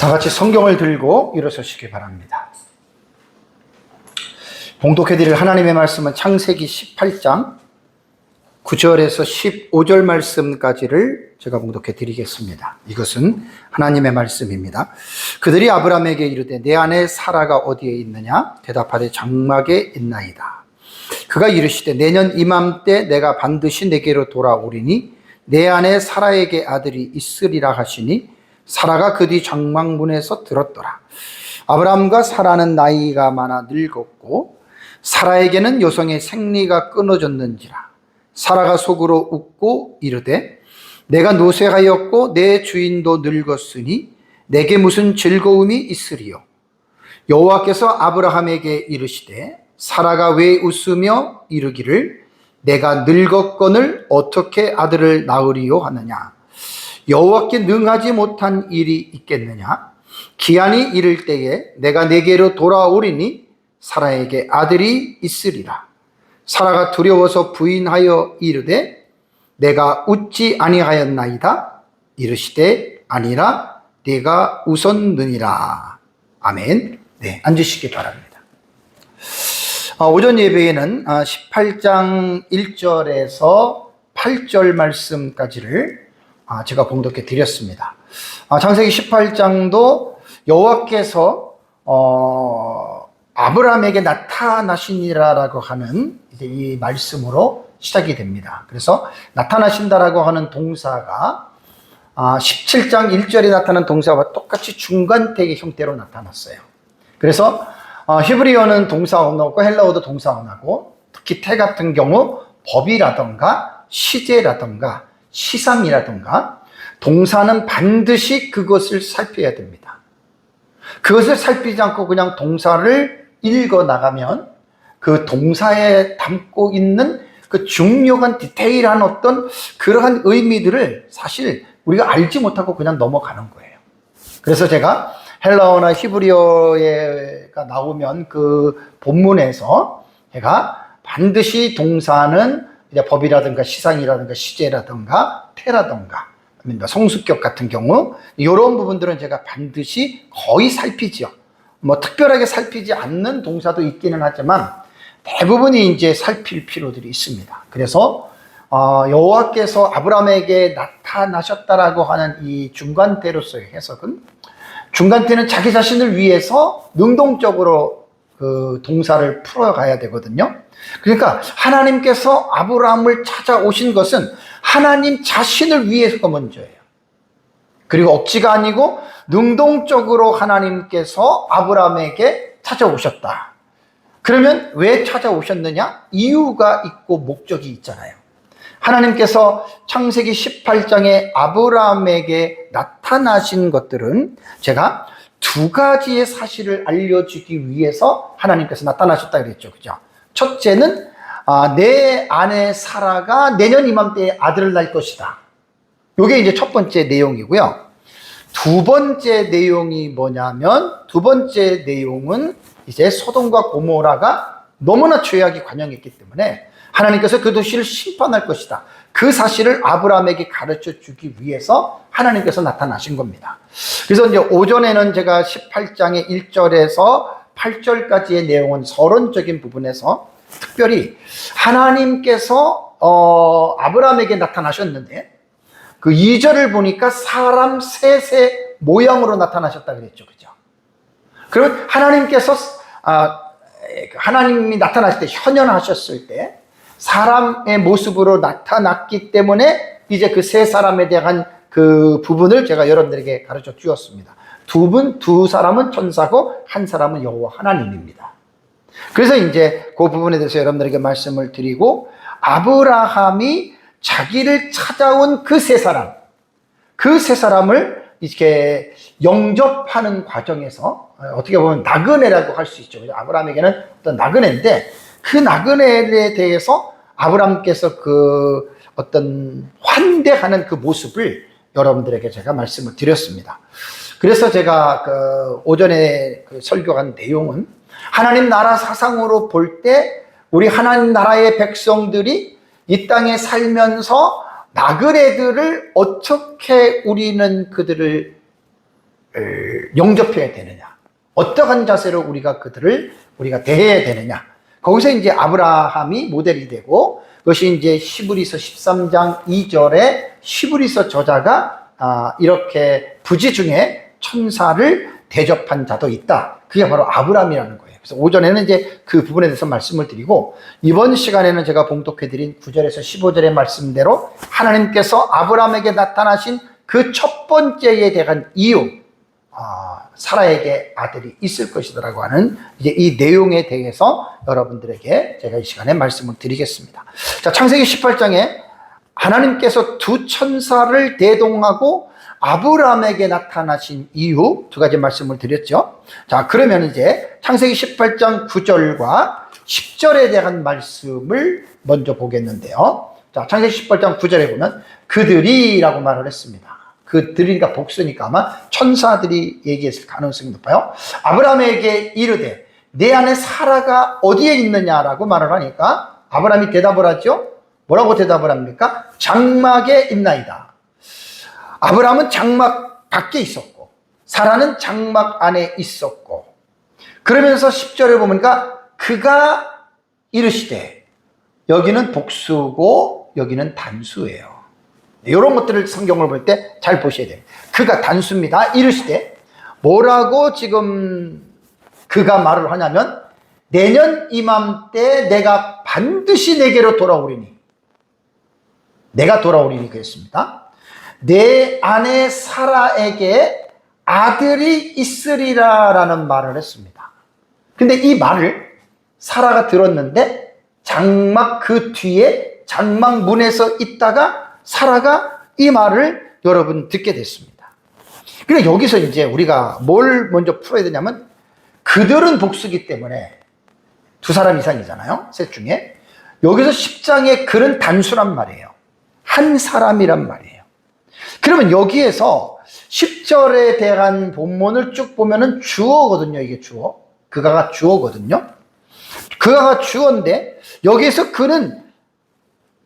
다 같이 성경을 들고 일어서시기 바랍니다. 봉독해 드릴 하나님의 말씀은 창세기 18장 9절에서 15절 말씀까지를 제가 봉독해 드리겠습니다. 이것은 하나님의 말씀입니다. 그들이 아브라함에게 이르되 내 아내 사라가 어디에 있느냐? 대답하되 장막에 있나이다. 그가 이르시되 내년 이맘때 내가 반드시 내게로 돌아오리니 내 아내 사라에게 아들이 있으리라 하시니 사라가 그 뒤 장막문에서 들었더라. 아브라함과 사라는 나이가 많아 늙었고 사라에게는 여성의 생리가 끊어졌는지라. 사라가 속으로 웃고 이르되 내가 노쇠하였고 내 주인도 늙었으니 내게 무슨 즐거움이 있으리요. 여호와께서 아브라함에게 이르시되 사라가 왜 웃으며 이르기를 내가 늙었거늘 어떻게 아들을 낳으리요 하느냐. 여호와께 능하지 못한 일이 있겠느냐. 기한이 이를 때에 내가 내게로 돌아오리니 사라에게 아들이 있으리라. 사라가 두려워서 부인하여 이르되 내가 웃지 아니하였나이다. 이르시되 아니라 네가 웃었느니라. 아멘. 네, 앉으시기 바랍니다. 오전 예배에는 18장 1절에서 8절 말씀까지를 제가 봉독해 드렸습니다. 창세기 18장도 여호와께서 아브라함에게 나타나시니라라고 하는 이제 이 말씀으로 시작이 됩니다. 그래서 나타나신다라고 하는 동사가 17장 1절에 나타난 동사와 똑같이 중간택의 형태로 나타났어요. 그래서 히브리어는 동사 언어고 헬라어도 동사 언어고 특히 태 같은 경우 법이라던가 시제라던가 시상이라던가 동사는 반드시 그것을 살펴야 됩니다. 그것을 살피지 않고 그냥 동사를 읽어 나가면 그 동사에 담고 있는 그 중요한 디테일한 어떤 그러한 의미들을 사실 우리가 알지 못하고 그냥 넘어가는 거예요. 그래서 제가 헬라어나 히브리어가 나오면 그 본문에서 제가 반드시 동사는 이제 법이라든가 시상이라든가 시제라든가 태라든가 성수격 같은 경우 이런 부분들은 제가 반드시 거의 살피죠. 뭐 특별하게 살피지 않는 동사도 있기는 하지만 대부분이 이제 살필 필요들이 있습니다. 그래서 여호와께서 아브라함에게 나타나셨다라고 하는 이 중간태로서의 해석은 중간태는 자기 자신을 위해서 능동적으로 그 동사를 풀어가야 되거든요. 그러니까 하나님께서 아브라함을 찾아오신 것은 하나님 자신을 위해서가 먼저예요. 그리고 억지가 아니고 능동적으로 하나님께서 아브라함에게 찾아오셨다. 그러면 왜 찾아오셨느냐? 이유가 있고 목적이 있잖아요. 하나님께서 창세기 18장에 아브라함에게 나타나신 것들은 제가 두 가지의 사실을 알려주기 위해서 하나님께서 나타나셨다 그랬죠. 그죠? 첫째는 내 아내 사라가 내년 이맘때에 아들을 낳을 것이다. 이게 이제 첫 번째 내용이고요. 두 번째 내용이 뭐냐면 두 번째 내용은 이제 소돔과 고모라가 너무나 죄악이 관영했기 때문에 하나님께서 그 도시를 심판할 것이다. 그 사실을 아브라함에게 가르쳐 주기 위해서 하나님께서 나타나신 겁니다. 그래서 이제 오전에는 제가 18장의 1절에서 8절까지의 내용은 서론적인 부분에서 특별히 하나님께서 아브라함에게 나타나셨는데 그 2절을 보니까 사람 셋의 모양으로 나타나셨다 그랬죠. 그죠? 그러면 하나님께서 하나님이 나타나실 때 현현하셨을 때 사람의 모습으로 나타났기 때문에 이제 그 세 사람에 대한 그 부분을 제가 여러분들에게 가르쳐 주었습니다. 두 사람은 천사고 한 사람은 여호와 하나님입니다. 그래서 이제 그 부분에 대해서 여러분들에게 말씀을 드리고 아브라함이 자기를 찾아온 그 세 사람을 이렇게 영접하는 과정에서 어떻게 보면 나그네라고 할 수 있죠. 아브라함에게는 어떤 나그네인데 그 나그네에 대해서 아브라함께서 그 어떤 환대하는 그 모습을 여러분들에게 제가 말씀을 드렸습니다. 그래서 제가 그 오전에 그 설교한 내용은 하나님 나라 사상으로 볼 때 우리 하나님 나라의 백성들이 이 땅에 살면서 나그네들을 어떻게 우리는 그들을 영접해야 되느냐, 어떠한 자세로 우리가 대해야 되느냐. 거기서 이제 아브라함이 모델이 되고, 그것이 이제 히브리서 13장 2절에 히브리서 저자가 이렇게 부지 중에 천사를 대접한 자도 있다. 그게 바로 아브라함이라는 거예요. 그래서 오전에는 이제 그 부분에 대해서 말씀을 드리고, 이번 시간에는 제가 봉독해드린 9절에서 15절의 말씀대로 하나님께서 아브라함에게 나타나신 그 첫 번째에 대한 이유, 사라에게 아들이 있을 것이라고 하는 이제 이 내용에 대해서 여러분들에게 제가 이 시간에 말씀을 드리겠습니다. 자, 창세기 18장에 하나님께서 두 천사를 대동하고 아브라함에게 나타나신 이유 두 가지 말씀을 드렸죠. 자, 그러면 이제 창세기 18장 9절과 10절에 대한 말씀을 먼저 보겠는데요. 자, 창세기 18장 9절에 보면 그들이라고 말을 했습니다. 그들이니까 복수니까 아마 천사들이 얘기했을 가능성이 높아요. 아브라함에게 이르되 내 안에 사라가 어디에 있느냐라고 말을 하니까 아브라함이 대답을 하죠. 뭐라고 대답을 합니까? 장막에 있나이다. 아브라함은 장막 밖에 있었고 사라는 장막 안에 있었고, 그러면서 10절에 보니까 그가 이르시되, 여기는 복수고 여기는 단수예요. 이런 것들을 성경을 볼 때 잘 보셔야 돼요. 그가 단수입니다. 이르시되, 뭐라고 지금 그가 말을 하냐면 내년 이맘때 내가 반드시 내게로 돌아오리니, 내가 돌아오리니 그랬습니다. 내 아내 사라에게 아들이 있으리라 라는 말을 했습니다. 근데 이 말을 사라가 들었는데 장막 그 뒤에 장막 문에서 있다가 사라가 이 말을 여러분 듣게 됐습니다. 그러니까 여기서 이제 우리가 뭘 먼저 풀어야 되냐면, 그들은 복수기 때문에 두 사람 이상이잖아요, 셋 중에. 여기서 10장에 그는 단수란 말이에요. 한 사람이란 말이에요. 그러면 여기에서 10절에 대한 본문을 쭉 보면은 주어거든요. 이게 주어. 그가가 주어거든요. 그가가 주어인데 여기에서 그는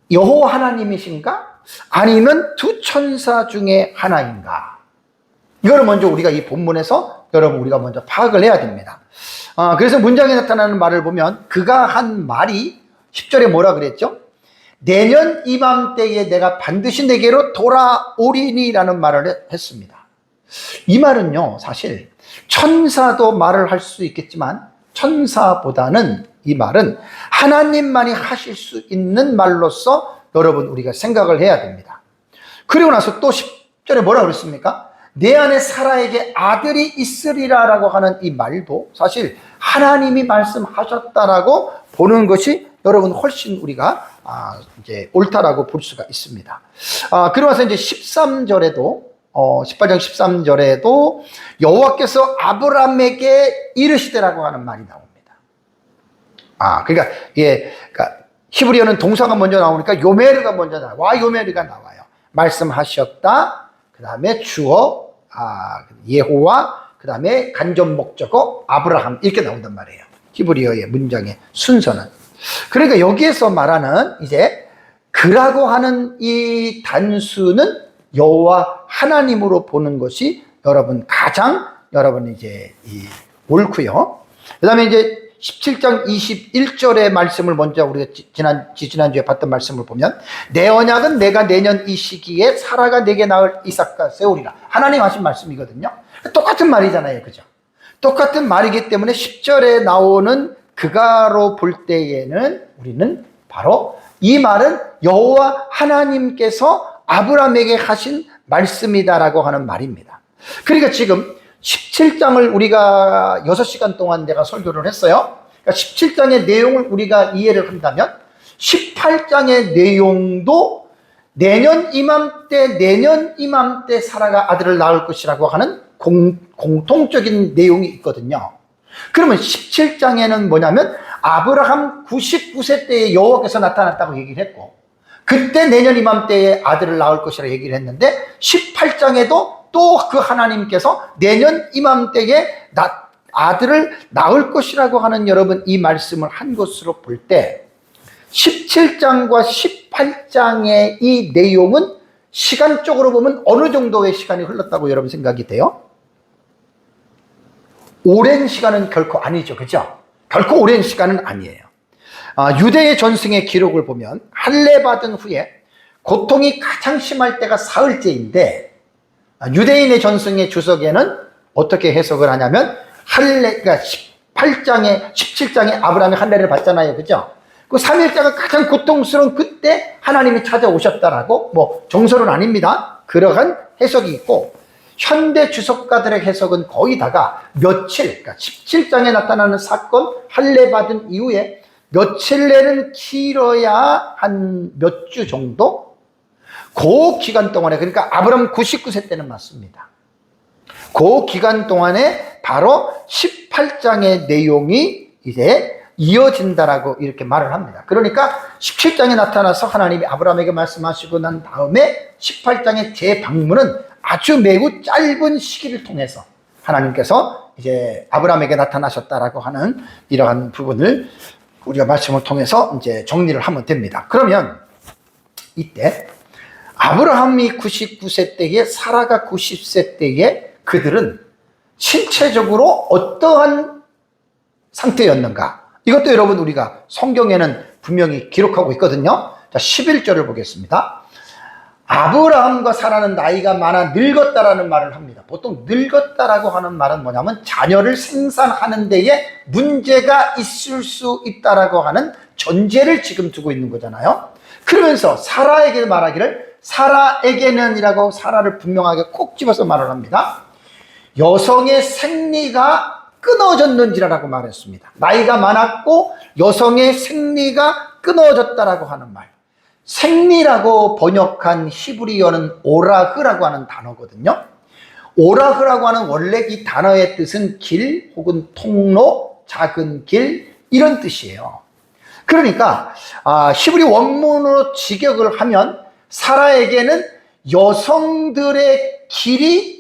여호와 하나님이신가? 아니면 두 천사 중에 하나인가? 이거를 먼저 우리가 이 본문에서 여러분 우리가 먼저 파악을 해야 됩니다. 그래서 문장에 나타나는 말을 보면 그가 한 말이 10절에 뭐라 그랬죠? 내년 이맘때에 내가 반드시 내게로 돌아오리니 라는 말을 했습니다. 이 말은요, 사실 천사도 말을 할 수 있겠지만 천사보다는 이 말은 하나님만이 하실 수 있는 말로서 여러분 우리가 생각을 해야 됩니다. 그리고 나서 또 10절에 뭐라 그랬습니까? 내 안에 사라에게 아들이 있으리라 라고 하는 이 말도 사실 하나님이 말씀하셨다라고 보는 것이 여러분 훨씬 우리가 이제 옳다라고 볼 수가 있습니다. 그러고 나서 이제 13절에도 18장 13절에도 여호와께서 아브라함에게 이르시되라고 하는 말이 나옵니다. 그러니까 히브리어는 동사가 먼저 나오니까 요메르가 먼저 나와요. 와 요메르가 나와요. 말씀하셨다. 그 다음에 주어 예호와, 그 다음에 간접 목적어 아브라함, 이렇게 나온단 말이에요. 히브리어의 문장의 순서는. 그러니까 여기에서 말하는 이제 그라고 하는 이 단수는 여호와 하나님으로 보는 것이 여러분 가장 여러분 이제 옳고요. 그 다음에 이제 17장 21절의 말씀을 먼저 우리가 지난주에 봤던 말씀을 보면, 내 언약은 내가 내년 이 시기에 사라가 내게 낳을 이삭과 세우리라. 하나님 하신 말씀이거든요. 똑같은 말이잖아요. 그죠? 똑같은 말이기 때문에 10절에 나오는 그가로 볼 때에는 우리는 바로 이 말은 여호와 하나님께서 아브라함에게 하신 말씀이다라고 하는 말입니다. 그러니까 지금 17장을 우리가 6시간 동안 내가 설교를 했어요. 그러니까 17장의 내용을 우리가 이해를 한다면 18장의 내용도 내년 이맘때 사라가 아들을 낳을 것이라고 하는 공통적인 내용이 있거든요. 그러면 17장에는 뭐냐면 아브라함 99세 때에 여호와께서 나타났다고 얘기를 했고, 그때 내년 이맘때에 아들을 낳을 것이라고 얘기를 했는데, 18장에도 또 그 하나님께서 내년 이맘때에 아들을 낳을 것이라고 하는 여러분 이 말씀을 한 것으로 볼 때 17장과 18장의 이 내용은 시간적으로 보면 어느 정도의 시간이 흘렀다고 여러분 생각이 돼요? 오랜 시간은 결코 아니죠. 그죠? 결코 오랜 시간은 아니에요. 유대의 전승의 기록을 보면 할례 받은 후에 고통이 가장 심할 때가 사흘째인데, 유대인의 전승의 주석에는 어떻게 해석을 하냐면 그러니까 17장에 아브라함이 할례를 받잖아요. 그죠? 그 3일자가 가장 고통스러운 그때 하나님이 찾아오셨다라고, 정설은 아닙니다. 그러한 해석이 있고, 현대 주석가들의 해석은 거의 다가 며칠, 그러니까 17장에 나타나는 사건, 할례 받은 이후에 며칠 내는 길어야 한 몇 주 정도? 그 기간 동안에, 그러니까 아브라함 99세 때는 맞습니다. 그 기간 동안에 바로 18장의 내용이 이제 이어진다라고 이렇게 말을 합니다. 그러니까 17장에 나타나서 하나님이 아브라함에게 말씀하시고 난 다음에 18장의 재방문은 아주 매우 짧은 시기를 통해서 하나님께서 이제 아브라함에게 나타나셨다라고 하는 이러한 부분을 우리가 말씀을 통해서 이제 정리를 하면 됩니다. 그러면 이때 아브라함이 99세 때에 사라가 90세 때에 그들은 신체적으로 어떠한 상태였는가? 이것도 여러분 우리가 성경에는 분명히 기록하고 있거든요. 자, 11절을 보겠습니다. 아브라함과 사라는 나이가 많아 늙었다라는 말을 합니다. 보통 늙었다라고 하는 말은 뭐냐면 자녀를 생산하는 데에 문제가 있을 수 있다라고 하는 전제를 지금 두고 있는 거잖아요. 그러면서 사라에게 말하기를 사라에게는 이라고 사라를 분명하게 콕 집어서 말을 합니다. 여성의 생리가 끊어졌는지라고 말했습니다. 나이가 많았고 여성의 생리가 끊어졌다라고 하는 말. 생리라고 번역한 히브리어는 오라흐라고 하는 단어거든요. 오라흐라고 하는 원래 이 단어의 뜻은 길 혹은 통로, 작은 길 이런 뜻이에요. 그러니까 히브리 원문으로 직역을 하면 사라에게는 여성들의 길이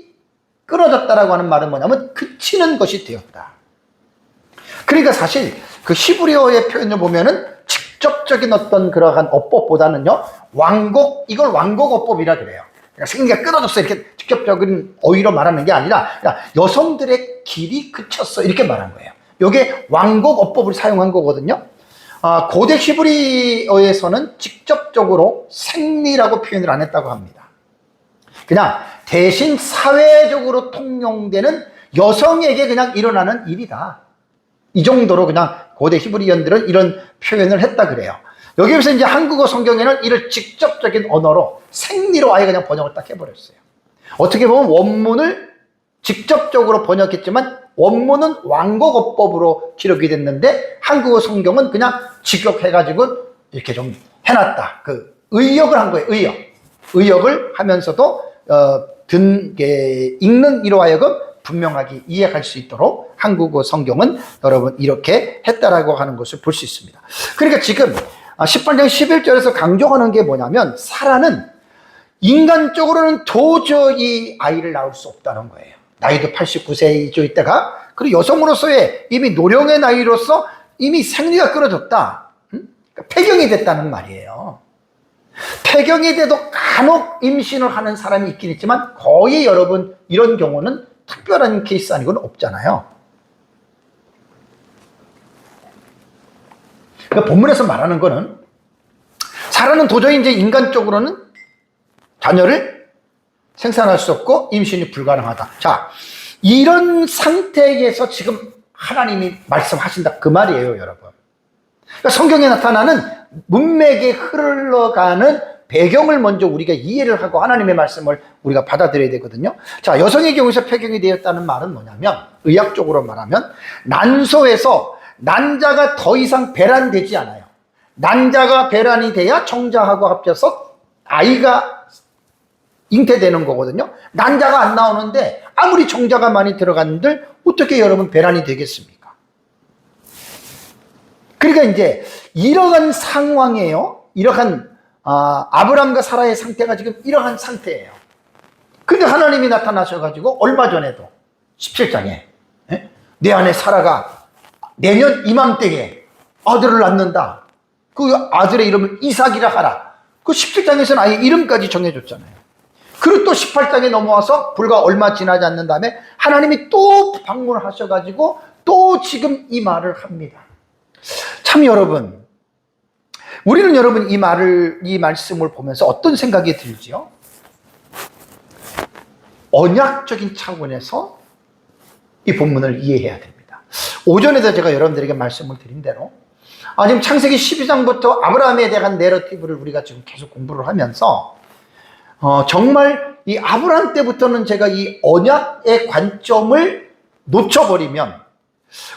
끊어졌다라고 하는 말은 뭐냐면 그치는 것이 되었다. 그러니까 사실 그 히브리어의 표현을 보면은 직접적인 어떤 그러한 어법보다는요, 이걸 왕곡어법이라 그래요. 그러니까 생리가 끊어졌어 이렇게 직접적인 어휘로 말하는 게 아니라 여성들의 길이 그쳤어 이렇게 말한 거예요. 이게 왕곡어법을 사용한 거거든요. 고대 히브리어에서는 직접적으로 생리라고 표현을 안 했다고 합니다. 그냥 대신 사회적으로 통용되는 여성에게 그냥 일어나는 일이다. 이 정도로 그냥 고대 히브리언들은 이런 표현을 했다 그래요. 여기에서 이제 한국어 성경에는 이를 직접적인 언어로 생리로 아예 그냥 번역을 딱 해버렸어요. 어떻게 보면 원문을 직접적으로 번역했지만 원문은 왕곡어법으로 기록이 됐는데 한국어 성경은 그냥 직역해가지고 이렇게 좀 해놨다. 그 의역을 한 거예요. 의역을 하면서도 읽는 이로 하여금 분명하게 이해할 수 있도록 한국어 성경은 여러분 이렇게 했다라고 하는 것을 볼 수 있습니다. 그러니까 지금 18장 11절에서 강조하는 게 뭐냐면 사라는 인간적으로는 도저히 아이를 낳을 수 없다는 거예요. 나이도 89세이죠 이때가. 그리고 여성으로서의 이미 노령의 나이로서 이미 생리가 끊어졌다. 그러니까 폐경이 됐다는 말이에요. 폐경이 돼도 간혹 임신을 하는 사람이 있긴 있지만 거의 여러분 이런 경우는 특별한 케이스 아니고는 없잖아요. 그러니까 본문에서 말하는 거는 사라는 도저히 이제 인간적으로는 자녀를 생산할 수 없고 임신이 불가능하다. 자, 이런 상태에서 지금 하나님이 말씀하신다 그 말이에요, 여러분. 그러니까 성경에 나타나는 문맥에 흘러가는 배경을 먼저 우리가 이해를 하고 하나님의 말씀을 우리가 받아들여야 되거든요. 자, 여성의 경우에서 폐경이 되었다는 말은 뭐냐면 의학적으로 말하면 난소에서 난자가 더 이상 배란되지 않아요. 난자가 배란이 돼야 정자하고 합쳐서 아이가 잉태되는 거거든요. 난자가 안 나오는데 아무리 정자가 많이 들어갔는들 어떻게 여러분 배란이 되겠습니까? 그러니까 이제 이러한 상황이에요. 이러한 아브람과 사라의 상태가 지금 이러한 상태예요. 근데 하나님이 나타나셔가지고 얼마 전에도 17장에 내 아내 사라가 내년 이맘때에 아들을 낳는다. 그 아들의 이름을 이삭이라 하라. 그 17장에서는 아예 이름까지 정해줬잖아요. 그리고 또 18장에 넘어와서 불과 얼마 지나지 않는 다음에 하나님이 또 방문을 하셔가지고 또 지금 이 말을 합니다. 참 여러분, 우리는 여러분 이 말씀을 보면서 어떤 생각이 들지요? 언약적인 차원에서 이 본문을 이해해야 됩니다. 오전에도 제가 여러분들에게 말씀을 드린 대로 지금 창세기 12장부터 아브라함에 대한 내러티브를 우리가 지금 계속 공부를 하면서 정말 이 아브라함 때부터는 제가 이 언약의 관점을 놓쳐버리면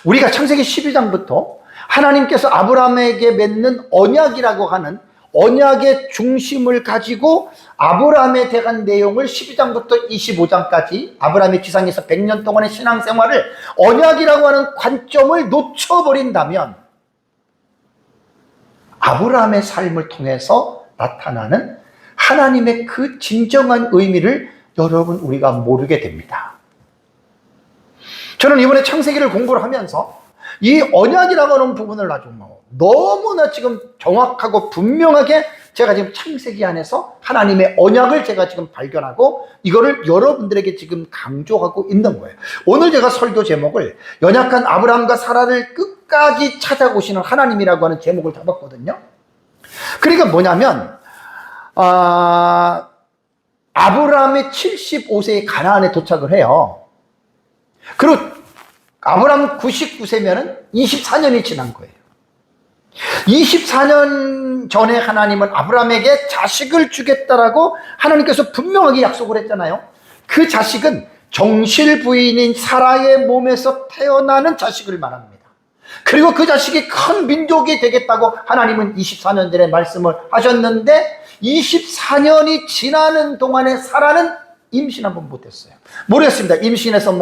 우리가 창세기 12장부터 하나님께서 아브라함에게 맺는 언약이라고 하는 언약의 중심을 가지고 아브라함에 대한 내용을 12장부터 25장까지 아브라함의 지상에서 100년 동안의 신앙생활을 언약이라고 하는 관점을 놓쳐버린다면 아브라함의 삶을 통해서 나타나는 하나님의 그 진정한 의미를 여러분 우리가 모르게 됩니다. 저는 이번에 창세기를 공부를 하면서 이 언약이라고 하는 부분을 아주 너무나 지금 정확하고 분명하게 제가 지금 창세기 안에서 하나님의 언약을 제가 지금 발견하고 이거를 여러분들에게 지금 강조하고 있는 거예요. 오늘 제가 설교 제목을 연약한 아브라함과 사라를 끝까지 찾아오시는 하나님이라고 하는 제목을 잡았거든요. 그러니까 뭐냐면 아브라함이 75세에 가나안에 도착을 해요. 그리고 아브라함 99세면은 24년이 지난 거예요. 24년 전에 하나님은 아브라함에게 자식을 주겠다라고 하나님께서 분명하게 약속을 했잖아요. 그 자식은 정실 부인인 사라의 몸에서 태어나는 자식을 말합니다. 그리고 그 자식이 큰 민족이 되겠다고 하나님은 24년 전에 말씀을 하셨는데 24년이 지나는 동안에 사라는 임신 한번 못했어요. 모르겠습니다. 임신해서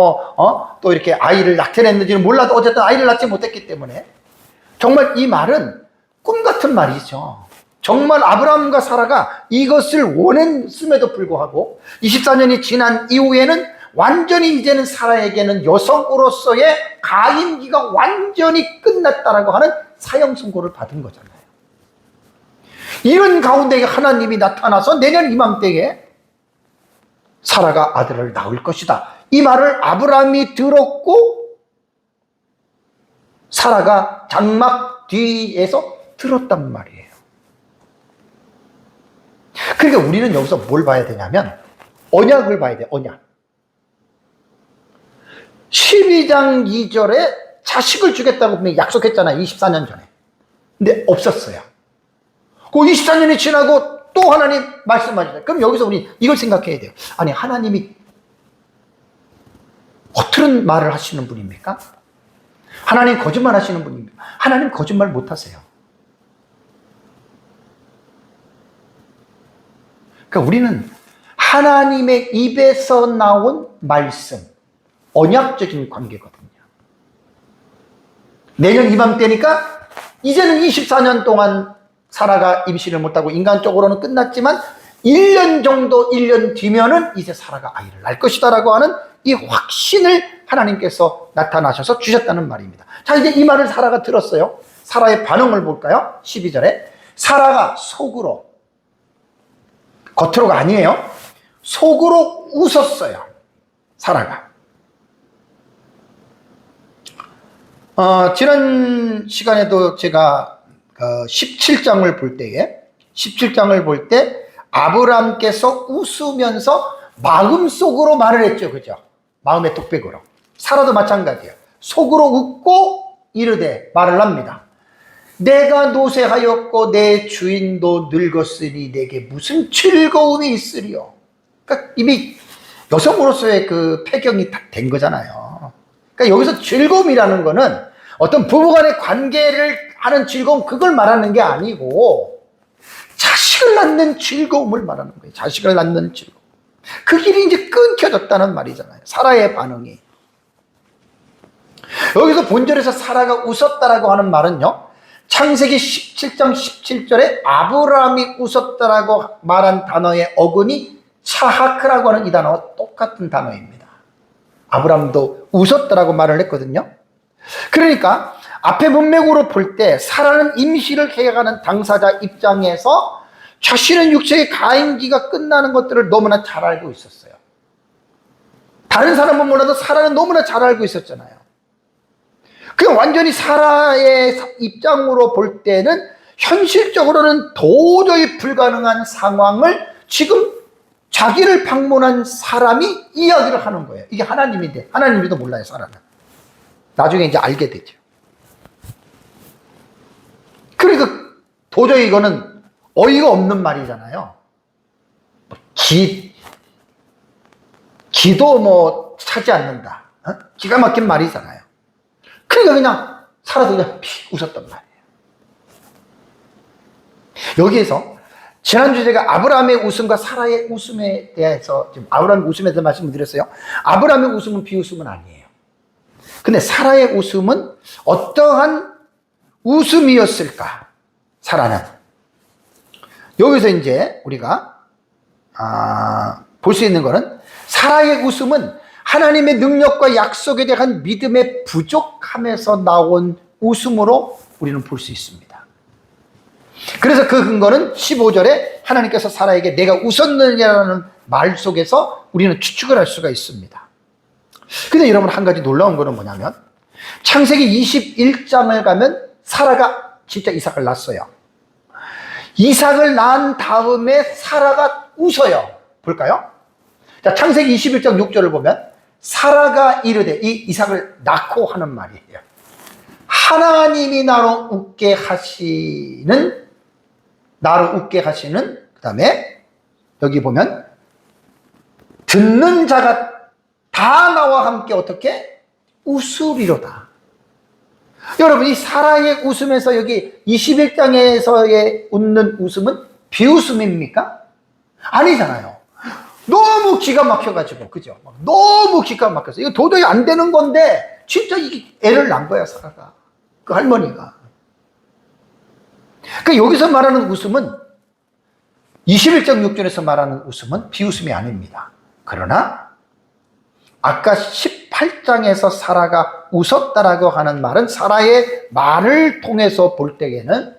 또 이렇게 아이를 낳게냈는지는 몰라도 어쨌든 아이를 낳지 못했기 때문에 정말 이 말은 꿈 같은 말이죠. 정말 아브라함과 사라가 이것을 원했음에도 불구하고 24년이 지난 이후에는 완전히 이제는 사라에게는 여성으로서의 가임기가 완전히 끝났다라고 하는 사형 선고를 받은 거잖아요. 이런 가운데 하나님이 나타나서 내년 이맘때에 사라가 아들을 낳을 것이다. 이 말을 아브라함이 들었고 사라가 장막 뒤에서 들었단 말이에요. 그러니까 우리는 여기서 뭘 봐야 되냐면 언약을 봐야 돼요. 언약. 12장 2절에 자식을 주겠다고 분명히 약속했잖아요. 24년 전에. 근데 없었어요. 그 24년이 지나고 또 하나님 말씀하셨어요. 그럼 여기서 우리 이걸 생각해야 돼요. 아니 하나님이 허투른 말을 하시는 분입니까? 하나님 거짓말 하시는 분입니까? 하나님 거짓말 못 하세요. 그러니까 우리는 하나님의 입에서 나온 말씀, 언약적인 관계거든요. 내년 이맘때니까 이제는 24년 동안 사라가 임신을 못하고 인간적으로는 끝났지만 1년 정도 1년 뒤면은 이제 사라가 아이를 낳을 것이다 라고 하는 이 확신을 하나님께서 나타나셔서 주셨다는 말입니다. 자, 이제 이 말을 사라가 들었어요. 사라의 반응을 볼까요? 12절에 사라가 속으로, 겉으로가 아니에요. 속으로 웃었어요. 사라가. 지난 시간에도 제가 17장을 볼 때 아브라함께서 웃으면서 마음속으로 말을 했죠. 그죠? 마음의 독백으로. 사라도 마찬가지예요. 속으로 웃고 이르되 말을 합니다. 내가 노쇠하였고 내 주인도 늙었으니 내게 무슨 즐거움이 있으리요. 그러니까 이미 여성으로서의 그 폐경이 다 된 거잖아요. 그러니까 여기서 즐거움이라는 거는 어떤 부부간의 관계를 하는 즐거움, 그걸 말하는 게 아니고 자식을 낳는 즐거움을 말하는 거예요. 자식을 낳는 즐거움. 그 길이 이제 끊겨졌다는 말이잖아요. 사라의 반응이. 여기서 본절에서 사라가 웃었다라고 하는 말은요, 창세기 17장 17절에 아브라함이 웃었다라고 말한 단어의 어근이 차하크라고 하는 이 단어와 똑같은 단어입니다. 아브라함도 웃었다라고 말을 했거든요. 그러니까 앞에 문맥으로 볼 때 사라는 임시를 해가는 당사자 입장에서 자신은 육체의 가임기가 끝나는 것들을 너무나 잘 알고 있었어요. 다른 사람은 몰라도 사라는 너무나 잘 알고 있었잖아요. 그냥 완전히 사라의 입장으로 볼 때는 현실적으로는 도저히 불가능한 상황을 지금 자기를 방문한 사람이 이야기를 하는 거예요. 이게 하나님인데, 하나님도 몰라요, 사라는. 나중에 이제 알게 되죠. 그러니까 도저히 이거는 어이가 없는 말이잖아요. 기도 뭐 차지 않는다. 기가 막힌 말이잖아요. 그러니까 그냥 사라도 그냥 픽 웃었단 말이에요. 여기에서 지난 주제가 아브라함의 웃음과 사라의 웃음에 대해서 지금 아브라함의 웃음에 대해서 말씀을 드렸어요. 아브라함의 웃음은 비웃음은 아니에요. 근데 사라의 웃음은 어떠한 웃음이었을까? 사라는 여기서 이제 우리가 볼 수 있는 것은 사라의 웃음은 하나님의 능력과 약속에 대한 믿음의 부족함에서 나온 웃음으로 우리는 볼 수 있습니다. 그래서 그 근거는 15절에 하나님께서 사라에게 내가 웃었느냐라는 말 속에서 우리는 추측을 할 수가 있습니다. 근데 여러분, 한 가지 놀라운 거는 뭐냐면 창세기 21장을 가면 사라가 진짜 이삭을 낳았어요. 이삭을 낳은 다음에 사라가 웃어요. 볼까요? 자, 창세기 21장 6절을 보면 사라가 이르되, 이 이삭을 낳고 하는 말이에요. 하나님이 나로 웃게 하시는, 그 다음에 여기 보면 듣는 자가 다 나와 함께 어떻게? 웃으리로다. 여러분, 이 사라의 웃음에서 여기 21장에서의 웃는 웃음은 비웃음입니까? 아니잖아요. 너무 기가 막혀가지고, 그죠? 너무 기가 막혀서 이거 도저히 안 되는 건데 진짜 이게 애를 낳은 거야, 사라가. 그 할머니가. 그러니까 여기서 말하는 웃음은 21장 6절에서 말하는 웃음은 비웃음이 아닙니다. 그러나 아까 18장에서 사라가 웃었다라고 하는 말은 사라의 말을 통해서 볼 때에는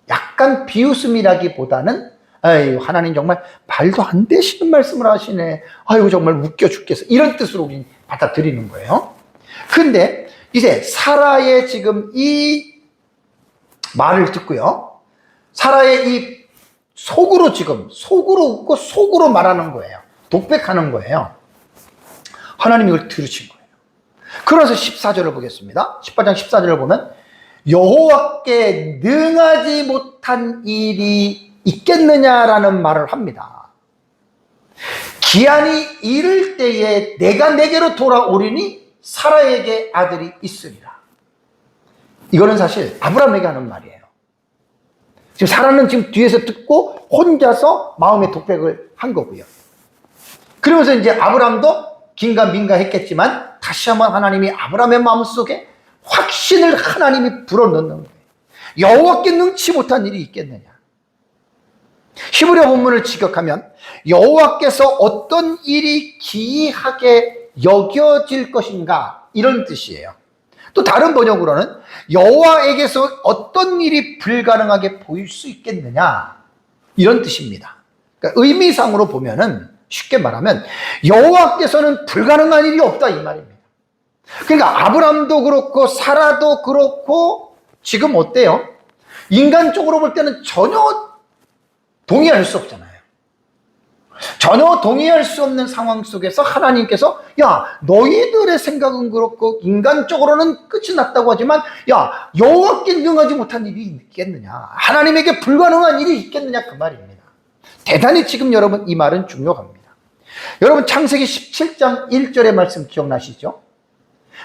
약간 비웃음이라기보다는 아유, 하나님 정말 말도 안 되시는 말씀을 하시네. 아유, 정말 웃겨 죽겠어. 이런 뜻으로 우리 받아들이는 거예요. 근데 이제 사라의 지금 이 말을 듣고요. 사라의 이 속으로 웃고 속으로 말하는 거예요. 독백하는 거예요. 하나님이 이걸 들으신 거예요. 그래서 14절을 보겠습니다. 18장 14절을 보면 여호와께 능하지 못한 일이 있겠느냐라는 말을 합니다. 기한이 이를 때에 내가 내게로 돌아오리니 사라에게 아들이 있으리라. 이거는 사실 아브라함에게 하는 말이에요. 지금 사라는 지금 뒤에서 듣고 혼자서 마음의 독백을 한 거고요. 그러면서 이제 아브라함도 긴가민가 했겠지만 다시 한번 하나님이 아브라함의 마음속에 확신을 하나님이 불어넣는 거예요. 여호와께 능치 못한 일이 있겠느냐. 히브리어 본문을 직역하면 여호와께서 어떤 일이 기이하게 여겨질 것인가, 이런 뜻이에요. 또 다른 번역으로는 여호와에게서 어떤 일이 불가능하게 보일 수 있겠느냐, 이런 뜻입니다. 그러니까 의미상으로 보면은 쉽게 말하면 여호와께서는 불가능한 일이 없다, 이 말입니다. 그러니까 아브람도 그렇고 사라도 그렇고 지금 어때요? 인간적으로 볼 때는 전혀 동의할 수 없잖아요. 전혀 동의할 수 없는 상황 속에서 하나님께서 야, 너희들의 생각은 그렇고 인간적으로는 끝이 났다고 하지만 야, 여호와께 능하지 못한 일이 있겠느냐, 하나님에게 불가능한 일이 있겠느냐, 그 말입니다. 대단히 지금 여러분 이 말은 중요합니다. 여러분 창세기 17장 1절의 말씀 기억나시죠?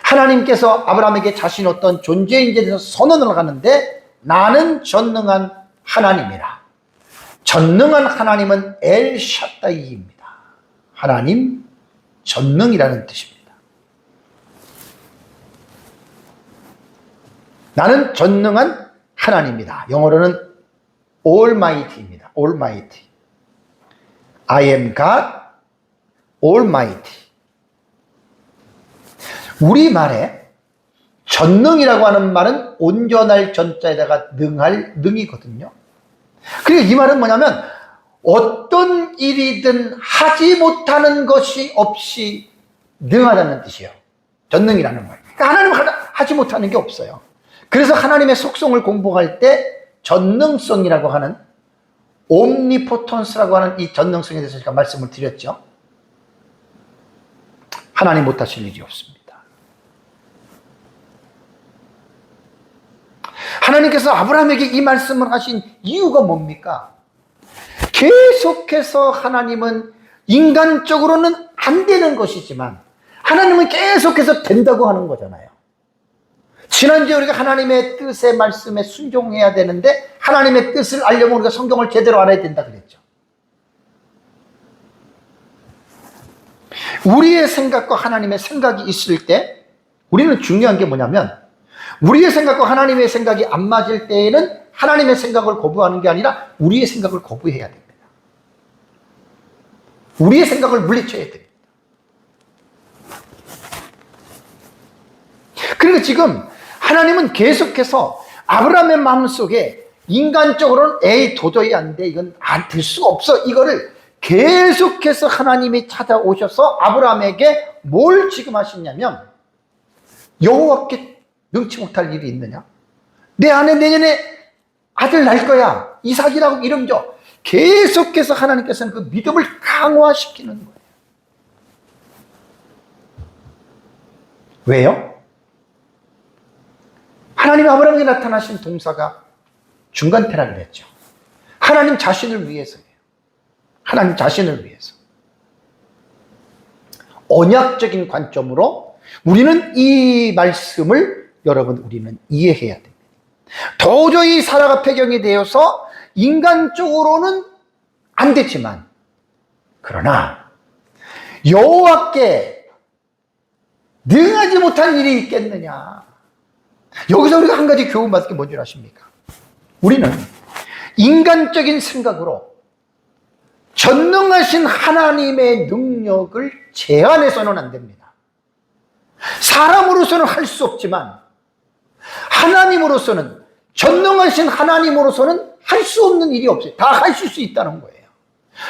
하나님께서 아브라함에게 자신 어떤 존재인지에 대해서 선언을 하는데 나는 전능한 하나님이라. 전능한 하나님은 엘샤다이입니다. 하나님 전능이라는 뜻입니다. 나는 전능한 하나님이다. 영어로는 Almighty입니다. Almighty. I am God Almighty. 우리말에 전능이라고 하는 말은 온전할 전자에다가 능할 능이거든요. 그리고 이 말은 뭐냐면 어떤 일이든 하지 못하는 것이 없이 능하다는 뜻이에요. 전능이라는 말. 그러니까 하나님은 하지 못하는 게 없어요. 그래서 하나님의 속성을 공부할 때 전능성이라고 하는, 옴니포턴스라고 하는 이 전능성에 대해서 제가 말씀을 드렸죠. 하나님 못하실 일이 없습니다. 하나님께서 아브라함에게 이 말씀을 하신 이유가 뭡니까? 계속해서 하나님은 인간적으로는 안 되는 것이지만 하나님은 계속해서 된다고 하는 거잖아요. 지난주에 우리가 하나님의 뜻의 말씀에 순종해야 되는데 하나님의 뜻을 알려면 우리가 성경을 제대로 알아야 된다 그랬죠. 우리의 생각과 하나님의 생각이 있을 때 우리는 중요한 게 뭐냐면, 우리의 생각과 하나님의 생각이 안 맞을 때에는 하나님의 생각을 거부하는 게 아니라 우리의 생각을 거부해야 됩니다. 우리의 생각을 물리쳐야 됩니다. 그리고 지금 하나님은 계속해서 아브라함의 마음속에 인간적으로는 에이 도저히 안 돼, 이건 될 수가 없어, 이거를 계속해서 하나님이 찾아오셔서 아브라함에게 뭘 지금 하시냐면, 여호와께 능치 못할 일이 있느냐? 내 아내 내년에 아들 날 거야, 이삭이라고 이름 줘. 계속해서 하나님께서는 그 믿음을 강화시키는 거예요. 왜요? 하나님이 아브라함에게 나타나신 동사가 중간태라고 했죠. 하나님 자신을 위해서예요. 하나님 자신을 위해서. 언약적인 관점으로 우리는 이 말씀을 우리는 이해해야 됩니다. 도저히 사라가 폐경이 되어서 인간적으로는 안 됐지만, 그러나 여호와께 능하지 못한 일이 있겠느냐. 여기서 우리가 한 가지 교훈받을 게 뭔지 아십니까? 우리는 인간적인 생각으로 전능하신 하나님의 능력을 제한해서는 안 됩니다. 사람으로서는 할 수 없지만 하나님으로서는, 전능하신 하나님으로서는 할 수 없는 일이 없어요. 다 하실 수 있다는 거예요.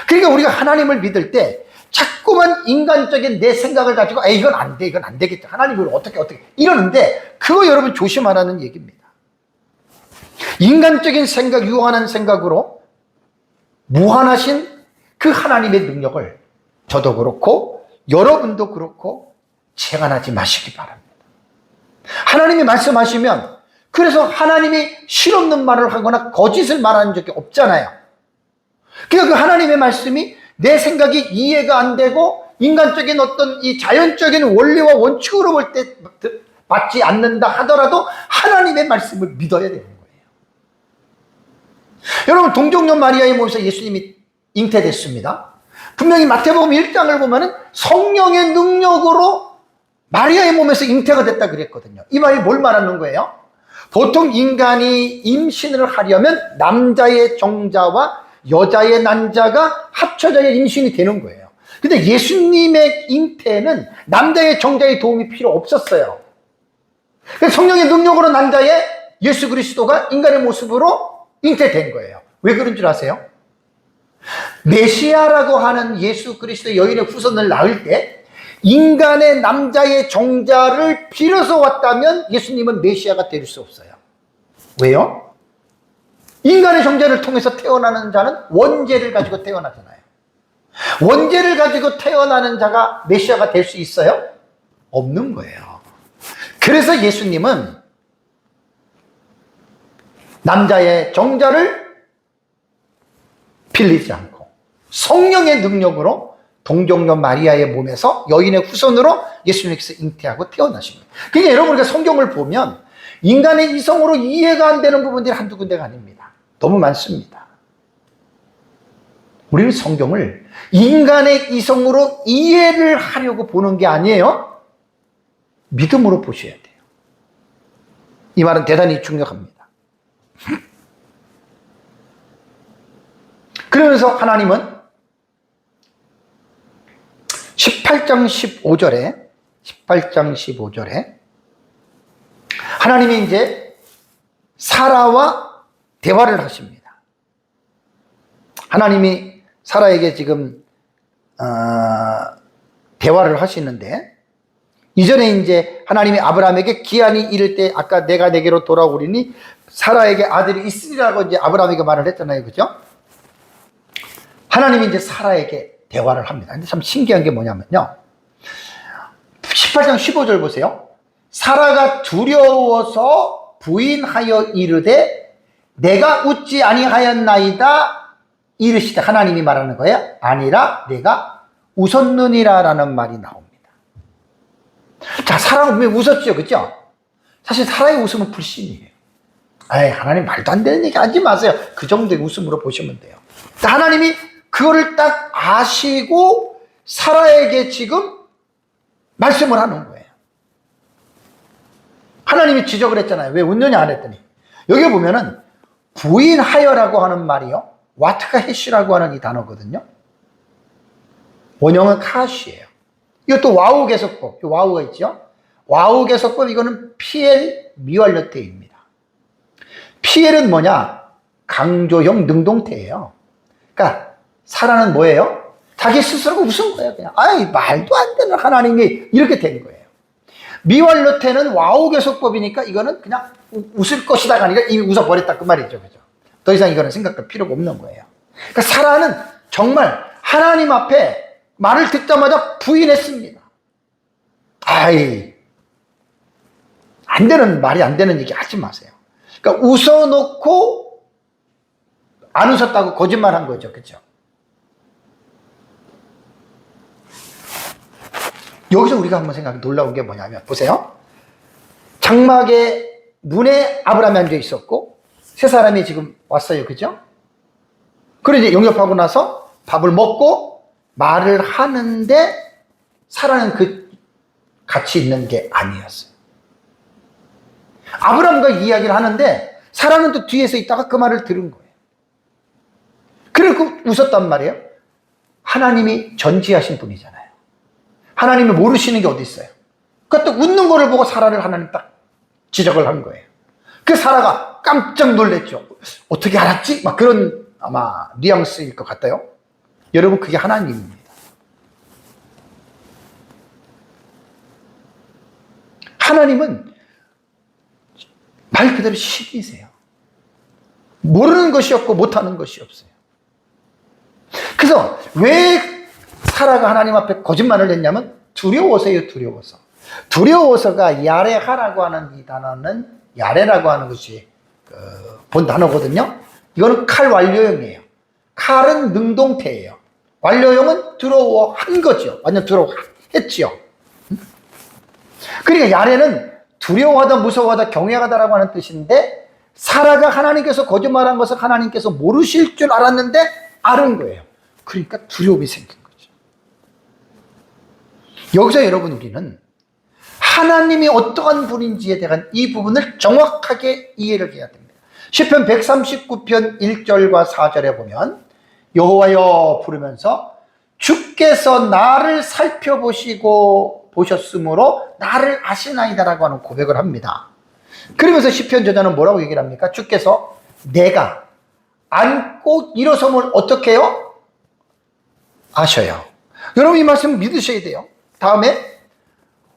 그러니까 우리가 하나님을 믿을 때 자꾸만 인간적인 내 생각을 가지고 이건 안 돼, 이건 안 되겠죠, 하나님을 어떻게 이러는데, 그거 여러분 조심하라는 얘기입니다. 인간적인 생각, 유한한 생각으로 무한하신 그 하나님의 능력을 저도 그렇고 여러분도 그렇고 제한하지 마시기 바랍니다. 하나님이 말씀하시면, 그래서 하나님이 실없는 말을 하거나 거짓을 말하는 적이 없잖아요. 그러니까 그 하나님의 말씀이 내 생각이 이해가 안 되고 인간적인 어떤 이 자연적인 원리와 원칙으로 볼 때 맞지 않는다 하더라도 하나님의 말씀을 믿어야 되는 거예요. 여러분, 동정녀 마리아의 몸에서 예수님이 잉태됐습니다. 분명히 마태복음 1장을 보면은 성령의 능력으로 마리아의 몸에서 잉태가 됐다 그랬거든요. 이 말이 뭘 말하는 거예요? 보통 인간이 임신을 하려면 남자의 정자와 여자의 난자가 합쳐져야 임신이 되는 거예요. 근데 예수님의 잉태는 남자의 정자의 도움이 필요 없었어요. 성령의 능력으로 난자의 예수 그리스도가 인간의 모습으로 잉태된 거예요. 왜 그런 줄 아세요? 메시아라고 하는 예수 그리스도 여인의 후손을 낳을 때 인간의 남자의 정자를 빌어서 왔다면 예수님은 메시아가 될 수 없어요. 왜요? 인간의 정자를 통해서 태어나는 자는 원죄를 가지고 태어나잖아요. 원죄를 가지고 태어나는 자가 메시아가 될 수 있어요? 없는 거예요. 그래서 예수님은 남자의 정자를 빌리지 않고 성령의 능력으로 동정녀 마리아의 몸에서 여인의 후손으로 예수님께서 잉태하고 태어나신 거예요. 그러니까 여러분, 우리가 성경을 보면 인간의 이성으로 이해가 안 되는 부분들이 한두 군데가 아닙니다. 너무 많습니다. 우리는 성경을 인간의 이성으로 이해를 하려고 보는 게 아니에요. 믿음으로 보셔야 돼요. 이 말은 대단히 중요합니다. 그러면서 하나님은 18장 15절에 하나님이 이제 사라와 대화를 하십니다. 하나님이 사라에게 지금 대화를 하시는데, 이전에 이제 하나님이 아브라함에게 기한이 이를 때 아까 내가 내게로 돌아오리니 사라에게 아들이 있으리라고 이제 아브라함에게 말을 했잖아요. 그죠? 하나님이 이제 사라에게 대화를 합니다. 근데 참 신기한 게 뭐냐면요. 18장 15절 보세요. 사라가 두려워서 부인하여 이르되 내가 웃지 아니하였나이다 이르시되, 하나님이 말하는 거예요. 아니라 내가 웃었느니라 라는 말이 나옵니다. 자, 사라가 왜 웃었죠? 그죠? 사실 사라의 웃음은 불신이에요. 에이, 하나님 말도 안 되는 얘기 하지 마세요. 그 정도의 웃음으로 보시면 돼요. 하나님이 그거를 딱 아시고 사라에게 지금 말씀을 하는 거예요. 하나님이 지적을 했잖아요. 왜 웃느냐 안 했더니, 여기 보면은 부인하여라고 하는 말이요, 와트가 해시라고 하는 이 단어거든요. 원형은 카시예요. 이것도 와우 개속법, 와우가 있죠. 와우 개속법, 이거는 피엘 미완료태입니다. 피엘은 뭐냐? 강조형 능동태예요. 그러니까 사라는 뭐예요? 자기 스스로가 웃은 거예요. 그냥 아이, 말도 안 되는 하나님이, 이렇게 된 거예요. 미완료태는 와우 개속법이니까 이거는 그냥 웃을 것이다가 아니라 이미 웃어버렸다 그 말이죠. 그죠? 더 이상 이거는 생각할 필요가 없는 거예요. 그러니까 사라는 정말 하나님 앞에 말을 듣자마자 부인했습니다. 아이, 안 되는, 말이 안 되는 얘기 하지 마세요. 그러니까 웃어놓고 안 웃었다고 거짓말한 거죠. 그죠? 여기서 우리가 한번 놀라운 게 뭐냐면, 보세요. 장막의 문에 아브라함이 앉아 있었고 세 사람이 지금 왔어요. 그죠? 그리고 이제 영접하고 나서 밥을 먹고 말을 하는데 사라는 그 같이 있는 게 아니었어요. 아브라함과 이야기를 하는데 사라는 또 뒤에서 있다가 그 말을 들은 거예요. 그리고 웃었단 말이에요. 하나님이 전지하신 분이잖아요. 하나님이 모르시는 게 어디 있어요. 그러니까 또 웃는 거를 보고 사라를 하나님 딱 지적을 한 거예요. 그 사라가 깜짝 놀랐죠. 어떻게 알았지? 막 그런 아마 뉘앙스일 것 같아요. 여러분, 그게 하나님입니다. 하나님은 말 그대로 신이세요. 모르는 것이 없고 못하는 것이 없어요. 그래서 왜 사라가 하나님 앞에 거짓말을 했냐면 두려워서요. 두려워서가 야레하라고 하는 이 단어는, 야레라고 하는 것이 본 단어거든요. 이거는 칼 완료형이에요. 칼은 능동태예요. 완료형은 두려워한 거죠. 완전 두려워했지요. 그러니까 야레는 두려워하다, 무서워하다, 경외하다라고 하는 뜻인데, 사라가 하나님께서 거짓말한 것을 하나님께서 모르실 줄 알았는데 알은 거예요. 그러니까 두려움이 생긴 거죠. 여기서 여러분, 우리는 하나님이 어떠한 분인지에 대한 이 부분을 정확하게 이해를 해야 됩니다. 시편 139편 1절과 4절에 보면 여호와여 부르면서 주께서 나를 보셨으므로 나를 아시나이다라고 하는 고백을 합니다. 그러면서 시편 저자는 뭐라고 얘기를 합니까? 주께서 내가 앉고 일어섬을 어떻게 해요? 아셔요. 여러분, 이 말씀 믿으셔야 돼요. 다음에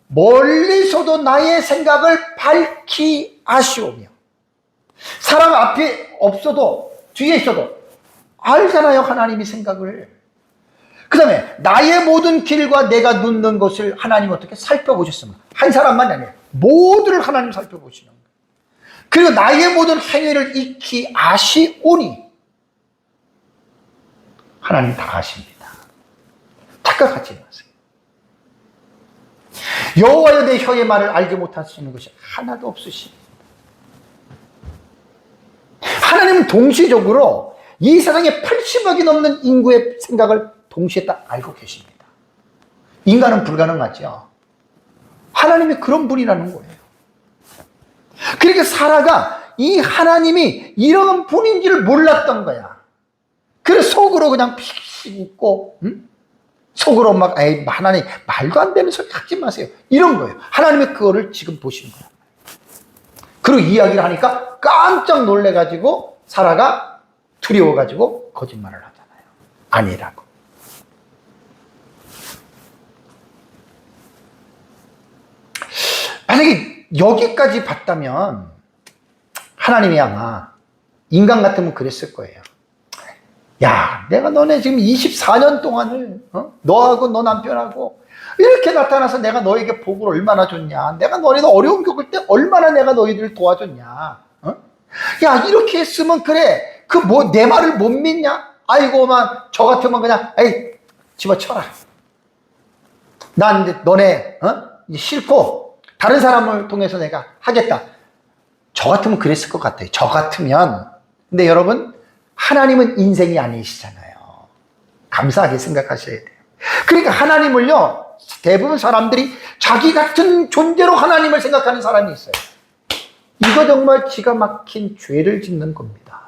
멀리서도 나의 생각을 밝히 아시오며, 사람 앞에 없어도 뒤에 있어도 알잖아요, 하나님이 생각을. 그 다음에 나의 모든 길과 내가 눕는 것을 하나님 어떻게 살펴보셨습니까? 한 사람만이 아니에요. 모두를 하나님 살펴보시는 거예요. 그리고 나의 모든 행위를 익히 아시오니, 하나님 다 아십니다. 착각하지 마세요. 여호와여 내 혀의 말을 알지 못하시는 것이 하나도 없으십니다. 하나님은 동시적으로 이 세상에 80억이 넘는 인구의 생각을 동시에 딱 알고 계십니다. 인간은 불가능하죠. 하나님이 그런 분이라는 거예요. 그러니까 사라가 이 하나님이 이런 분인지를 몰랐던 거야. 그래서 속으로 그냥 픽 웃고, 속으로 막, 에이, 하나님 말도 안 되는 소리 하지 마세요, 이런 거예요. 하나님이 그거를 지금 보신 거야. 그리고 이야기를 하니까 깜짝 놀래가지고 사라가 두려워가지고 거짓말을 하잖아요. 아니라고. 만약에 여기까지 봤다면 하나님이 아마 인간 같으면 그랬을 거예요. 야, 내가 너네 지금 24년 동안을 너하고 너 남편하고 이렇게 나타나서 내가 너에게 복을 얼마나 줬냐. 내가 너희들 어려움 겪을 때 얼마나 내가 너희들을 도와줬냐. 야, 이렇게 했으면 그래. 그 뭐 내 말을 못 믿냐? 아이고만 저 같으면 그냥 에이 집어쳐라. 난 이제 너네 이제 싫고 다른 사람을 통해서 내가 하겠다. 저 같으면 그랬을 것 같아요. 저 같으면. 근데 여러분, 하나님은 인생이 아니시잖아요. 감사하게 생각하셔야 돼요. 그러니까 하나님을요, 대부분 사람들이 자기 같은 존재로 하나님을 생각하는 사람이 있어요. 이거 정말 기가 막힌 죄를 짓는 겁니다.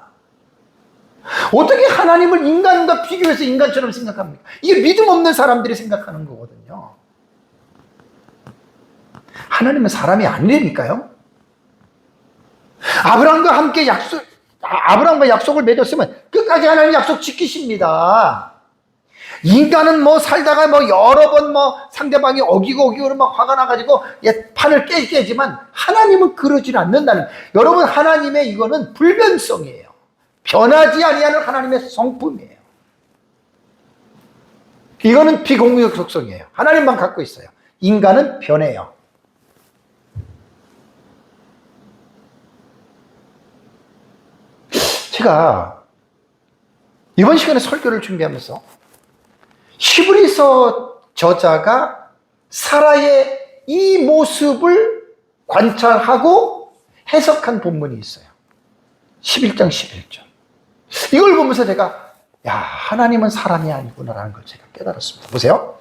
어떻게 하나님을 인간과 비교해서 인간처럼 생각합니까? 이게 믿음 없는 사람들이 생각하는 거거든요. 하나님은 사람이 아니라니까요. 아브라함과 함께 아브라함과 약속을 맺었으면 끝까지 하나님 약속 지키십니다. 인간은 뭐 살다가 뭐 여러 번 뭐 상대방이 어기고 막 화가 나가지고 판을 깨지만 하나님은 그러질 않는다는. 여러분, 하나님의 이거는 불변성이에요. 변하지 아니하는 하나님의 성품이에요. 이거는 비공유적 속성이에요. 하나님만 갖고 있어요. 인간은 변해요. 제가 이번 시간에 설교를 준비하면서 히브리서 저자가 사라의 이 모습을 관찰하고 해석한 본문이 있어요. 11장 11절. 이걸 보면서 제가 야, 하나님은 사람이 아니구나라는 걸 제가 깨달았습니다. 보세요.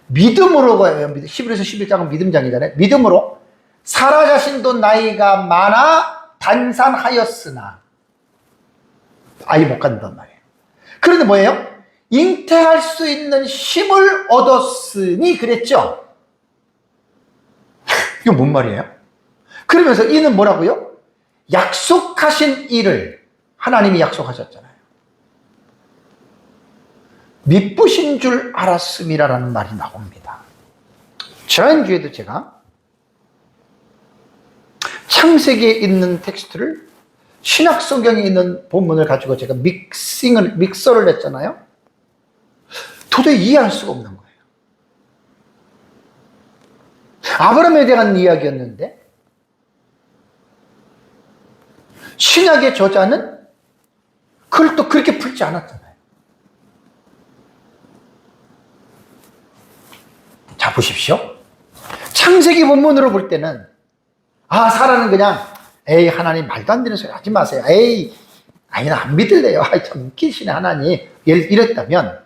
믿음으로, 히브리서 11장은 믿음장이잖아요. 믿음으로 사라 자신도 나이가 많아 단산하였으나 아이 못 갖는단 말이에요. 그런데 뭐예요? 잉태할 수 있는 힘을 얻었으니 그랬죠. 이거 뭔 말이에요? 그러면서 이는 뭐라고요? 약속하신 일을 하나님이 약속하셨잖아요. 미쁘신 줄 알았음이라는 말이 나옵니다. 지난주에도 제가 창세기에 있는 텍스트를 신약 성경에 있는 본문을 가지고 제가 믹서를 했잖아요. 도저히 이해할 수가 없는 거예요. 아브라함에 대한 이야기였는데 신약의 저자는 그걸 또 그렇게 풀지 않았잖아요. 자, 보십시오. 창세기 본문으로 볼 때는 사라는 그냥 에이, 하나님 말도 안 되는 소리 하지 마세요. 에이, 아니, 나 안 믿을래요. 아이, 참 웃기시네, 하나님. 이랬다면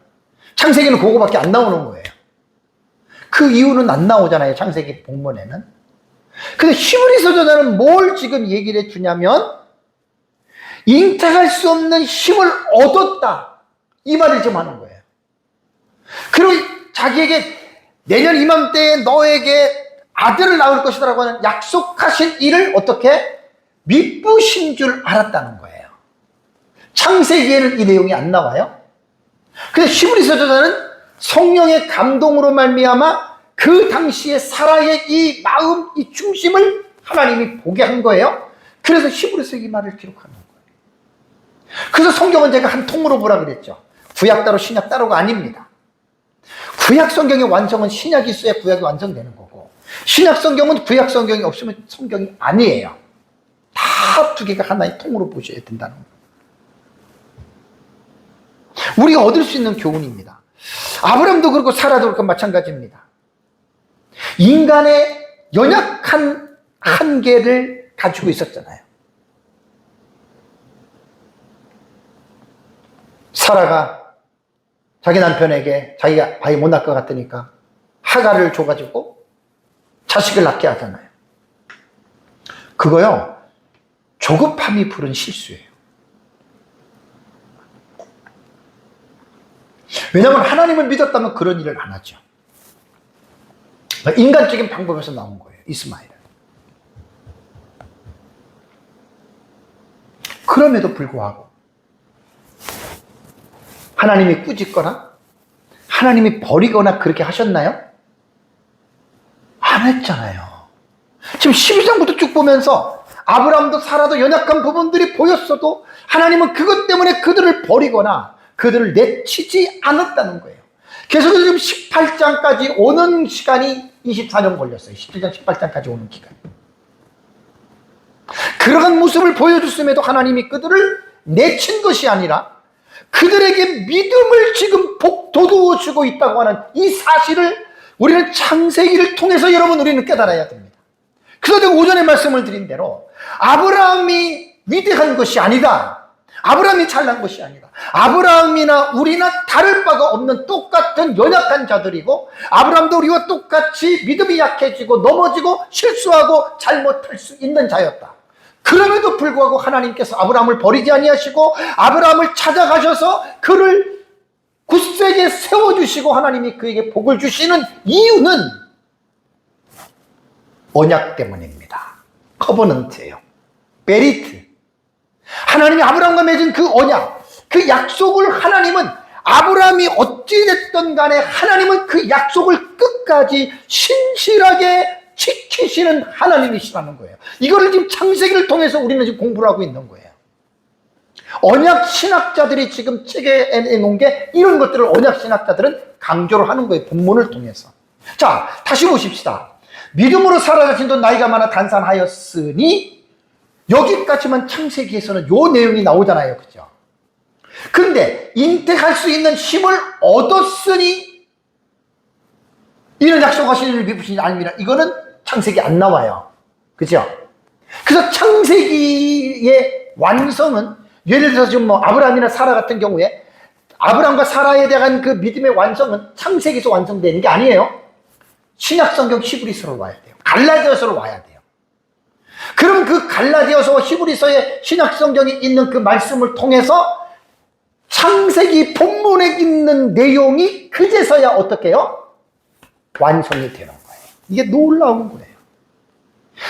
창세기는 그거밖에 안 나오는 거예요. 그 이유는 안 나오잖아요, 창세기 본문에는. 근데 히브리서 저자는 뭘 지금 얘기를 해주냐면 잉태할 수 없는 힘을 얻었다, 이 말을 좀 하는 거예요. 그리고 자기에게 내년 이맘때에 너에게 아들을 낳을 것이라고 하는 약속하신 일을 어떻게 미쁘신 줄 알았다는 거예요. 창세기에는 이 내용이 안 나와요. 근데 히브리서 저자는 성령의 감동으로 말미암아 그 당시에 사라의 이 마음, 이 중심을 하나님이 보게 한 거예요. 그래서 히브리서 이 말을 기록하는 거예요. 그래서 성경은 제가 한 통으로 보라 그랬죠. 구약 따로 신약 따로가 아닙니다. 구약 성경의 완성은 신약이 있어야 구약이 완성되는 거고, 신약 성경은 구약 성경이 없으면 성경이 아니에요. 다 두 개가 하나의 통으로 보셔야 된다는 거예요. 우리가 얻을 수 있는 교훈입니다. 아브라함도 그렇고 사라도 그렇고 마찬가지입니다. 인간의 연약한 한계를 가지고 있었잖아요. 사라가 자기 남편에게 자기가 아이 못 낳을 것 같으니까 하가를 줘가지고 자식을 낳게 하잖아요. 그거요, 조급함이 부른 실수예요. 왜냐하면 하나님을 믿었다면 그런 일을 안 하죠. 인간적인 방법에서 나온 거예요, 이스마엘. 그럼에도 불구하고 하나님이 꾸짖거나 하나님이 버리거나 그렇게 하셨나요? 안 했잖아요. 지금 12장부터 쭉 보면서 아브라함도 사라도 연약한 부분들이 보였어도 하나님은 그것 때문에 그들을 버리거나 그들을 내치지 않았다는 거예요. 계속해서 지금 18장까지 오는 시간이 24년 걸렸어요. 17장 18장까지 오는 기간. 그러한 모습을 보여줬음에도 하나님이 그들을 내친 것이 아니라 그들에게 믿음을 지금 돋우어 주고 있다고 하는 이 사실을 우리는 창세기를 통해서 여러분 우리는 깨달아야 됩니다. 그래서 제가 오전에 말씀을 드린 대로 아브라함이 위대한 것이 아니다. 아브라함이 잘난 것이 아니다. 아브라함이나 우리나 다를 바가 없는 똑같은 연약한 자들이고 아브라함도 우리와 똑같이 믿음이 약해지고 넘어지고 실수하고 잘못할 수 있는 자였다. 그럼에도 불구하고 하나님께서 아브라함을 버리지 아니하시고 아브라함을 찾아가셔서 그를 굳세게 세워주시고 하나님이 그에게 복을 주시는 이유는 언약 때문입니다. 커버넌트예요. 베리트. 하나님이 아브라함과 맺은 그 언약, 그 약속을 하나님은 아브라함이 어찌됐든 간에 하나님은 그 약속을 끝까지 신실하게 지키시는 하나님이시라는 거예요. 이거를 지금 창세기를 통해서 우리는 지금 공부를 하고 있는 거예요. 언약 신학자들이 지금 책에 내놓은 게 이런 것들을 언약 신학자들은 강조를 하는 거예요. 본문을 통해서. 자, 다시 보십시다. 믿음으로 살아가신도 나이가 많아 단산하였으니 여기까지만 창세기에서는 요 내용이 나오잖아요. 그죠? 근데 잉태할 수 있는 힘을 얻었으니 이는 약속하신 일을 미루시지 아닙니다. 이거는 창세기 안 나와요. 그죠? 그래서 창세기의 완성은 예를 들어서 지금 뭐 아브라함이나 사라 같은 경우에 아브라함과 사라에 대한 그 믿음의 완성은 창세기에서 완성되는 게 아니에요. 신약성경 히브리서로 와야 돼요. 갈라디아서로 와야 돼요. 그럼 그 갈라디아서와 히브리서의 신약성경이 있는 그 말씀을 통해서 창세기 본문에 있는 내용이 그제서야 어떻게 해요? 완성이 되는 거예요. 이게 놀라운 거예요.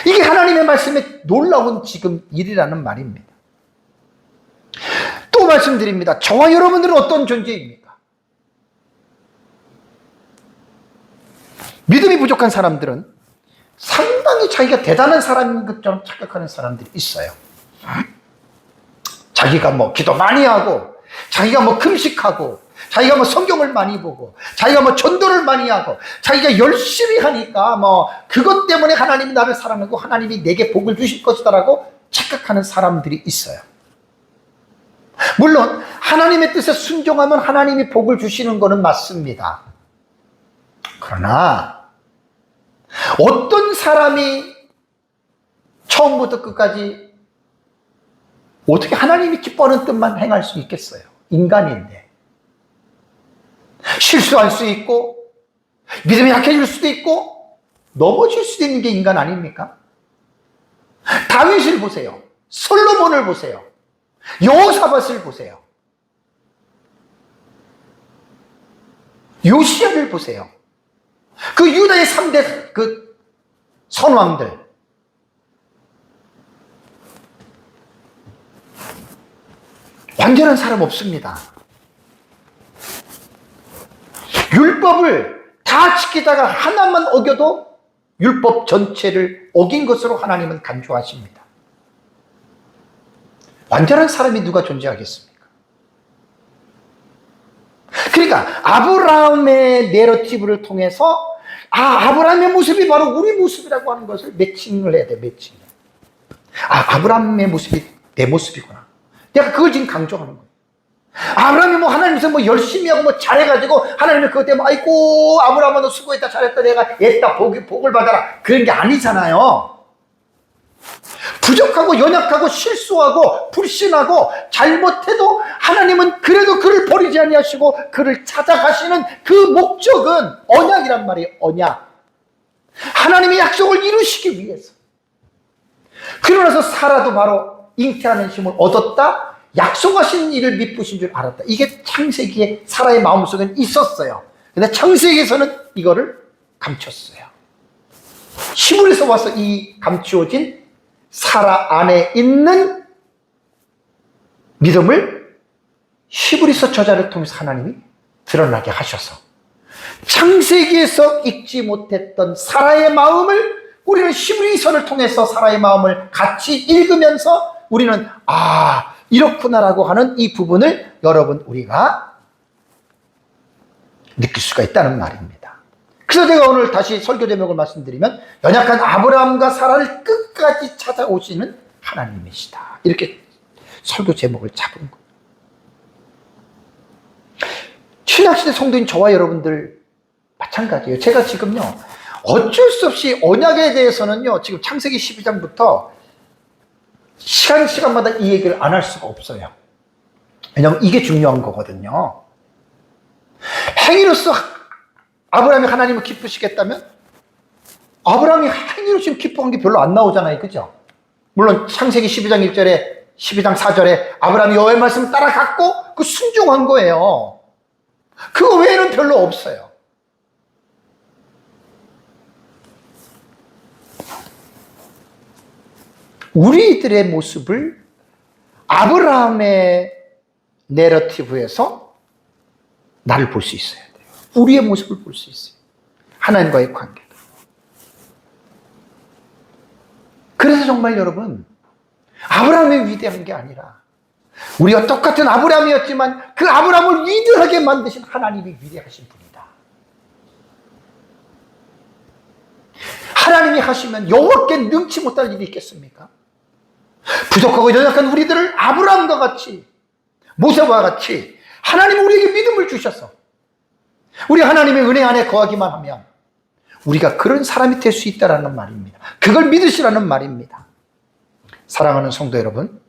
이게 하나님의 말씀에 놀라운 지금 일이라는 말입니다. 또 말씀드립니다. 저와 여러분들은 어떤 존재입니까? 믿음이 부족한 사람들은 상당히 자기가 대단한 사람인 것처럼 착각하는 사람들이 있어요. 자기가 뭐 기도 많이 하고 자기가 뭐 금식하고 자기가 뭐 성경을 많이 보고 자기가 뭐 전도를 많이 하고 자기가 열심히 하니까 뭐 그것 때문에 하나님이 나를 사랑하고 하나님이 내게 복을 주실 것이다라고 착각하는 사람들이 있어요. 물론 하나님의 뜻에 순종하면 하나님이 복을 주시는 것은 맞습니다. 그러나 어떤 사람이 처음부터 끝까지 어떻게 하나님이 기뻐하는 뜻만 행할 수 있겠어요? 인간인데. 실수할 수 있고 믿음이 약해질 수도 있고 넘어질 수도 있는 게 인간 아닙니까? 다윗을 보세요. 솔로몬을 보세요. 여호사밧을 보세요. 요시야를 보세요. 그 유다의 3대 그 선왕들. 완전한 사람 없습니다. 율법을 다 지키다가 하나만 어겨도 율법 전체를 어긴 것으로 하나님은 간주하십니다. 완전한 사람이 누가 존재하겠습니까? 그러니까 아브라함의 내러티브를 통해서 아브라함의 모습이 바로 우리 모습이라고 하는 것을 매칭을 해야 돼. 매칭. 아브라함의 모습이 내 모습이구나. 내가 그걸 지금 강조하는 거예요. 아브라함이 뭐 하나님께서 뭐 열심히 하고 뭐 잘해가지고 하나님이 그것 때문에 아이고 아브라함아 너 수고했다 잘했다 내가 애다 복을 받아라 그런 게 아니잖아요. 부족하고 연약하고 실수하고 불신하고 잘못해도 하나님은 그래도 그를 버리지 아니하시고 그를 찾아가시는 그 목적은 언약이란 말이에요. 언약. 하나님의 약속을 이루시기 위해서. 그러나서 사라도 바로 잉태하는 힘을 얻었다. 약속하신 일을 미쁘신 줄 알았다. 이게 창세기에 사라의 마음속에 있었어요. 근데 창세기에서는 이거를 감췄어요. 히브리서 와서 이 감추어진 사라 안에 있는 믿음을 히브리서 저자를 통해서 하나님이 드러나게 하셔서 창세기에서 읽지 못했던 사라의 마음을 우리는 히브리서를 통해서 사라의 마음을 같이 읽으면서 우리는 이렇구나라고 하는 이 부분을 여러분 우리가 느낄 수가 있다는 말입니다. 그래서 제가 오늘 다시 설교 제목을 말씀드리면 연약한 아브라함과 사라를 끝까지 찾아오시는 하나님이시다. 이렇게 설교 제목을 잡은 거예요. 신약시대 성도인 저와 여러분들 마찬가지예요. 제가 지금요 어쩔 수 없이 언약에 대해서는요 지금 창세기 12장부터 시간마다 이 얘기를 안 할 수가 없어요. 왜냐하면 이게 중요한 거거든요. 행위로서 아브라함이 하나님을 기쁘시겠다면 아브라함이 행위로 지금 기뻐한 게 별로 안 나오잖아요. 그죠? 물론 창세기 12장 1절에 12장 4절에 아브라함이 여호와의 말씀을 따라갔고 그 순종한 거예요. 그거 외에는 별로 없어요. 우리들의 모습을 아브라함의 내러티브에서 나를 볼 수 있어야 돼요. 우리의 모습을 볼 수 있어요. 하나님과의 관계도. 그래서 정말 여러분 아브라함이 위대한 게 아니라 우리가 똑같은 아브라함이었지만 그 아브라함을 위대하게 만드신 하나님이 위대하신 분이다. 하나님이 하시면 여호와께 능치 못할 일이 있겠습니까? 부족하고 연약한 우리들을 아브라함과 같이 모세와 같이 하나님은 우리에게 믿음을 주셔서 우리 하나님의 은혜 안에 거하기만 하면 우리가 그런 사람이 될 수 있다는 말입니다. 그걸 믿으시라는 말입니다. 사랑하는 성도 여러분,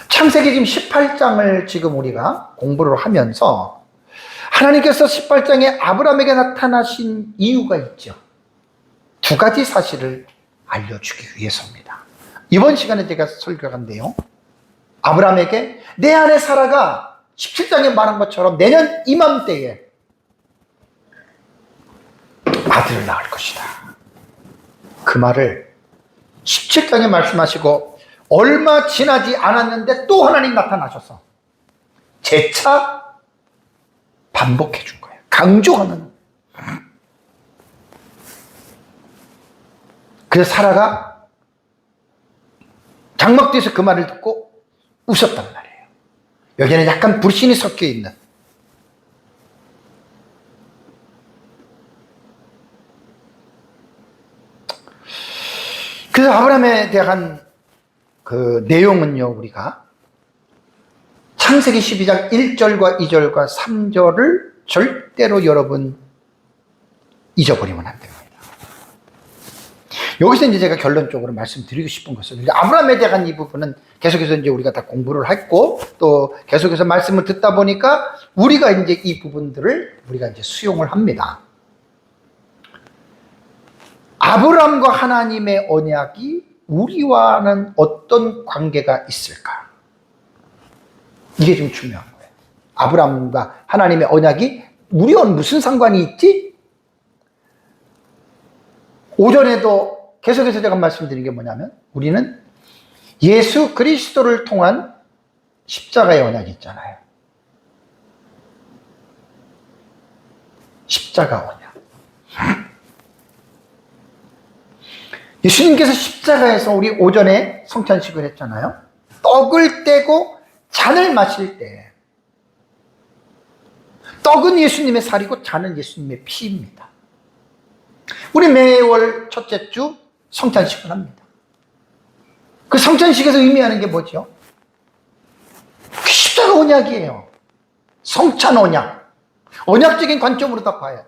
창세기 지금 18장을 지금 우리가 공부를 하면서 하나님께서 18장에 아브라함에게 나타나신 이유가 있죠. 두 가지 사실을 알려주기 위해서입니다. 이번 시간에 제가 설교한데요. 아브라함에게 내 아내 사라가 17장에 말한 것처럼 내년 이맘때에 아들을 낳을 것이다. 그 말을 17장에 말씀하시고 얼마 지나지 않았는데 또 하나님 나타나셔서 재차 반복해 준 거예요. 강조하는. 그래서 사라가 장막 뒤에서 그 말을 듣고 웃었단 말이에요. 여기에는 약간 불신이 섞여 있는. 그래서 아브라함에 대한 그 내용은요, 우리가 창세기 12장 1절과 2절과 3절을 절대로 여러분 잊어버리면 안 됩니다. 여기서 이제 제가 결론적으로 말씀드리고 싶은 것은 아브라함에 대한 이 부분은 계속해서 이제 우리가 다 공부를 했고 또 계속해서 말씀을 듣다 보니까 우리가 이제 이 부분들을 우리가 이제 수용을 합니다. 아브라함과 하나님의 언약이 우리와는 어떤 관계가 있을까? 이게 좀 중요한 거예요. 아브라함과 하나님의 언약이 우리와는 무슨 상관이 있지? 오전에도 계속해서 제가 말씀드린 게 뭐냐면 우리는 예수 그리스도를 통한 십자가의 언약이 있잖아요. 십자가 언약. 예수님께서 십자가에서 우리 오전에 성찬식을 했잖아요. 떡을 떼고 잔을 마실 때 떡은 예수님의 살이고 잔은 예수님의 피입니다. 우리 매월 첫째 주 성찬식을 합니다. 그 성찬식에서 의미하는 게 뭐죠? 그 십자가 언약이에요. 성찬 언약. 언약적인 관점으로 다 봐야 돼요.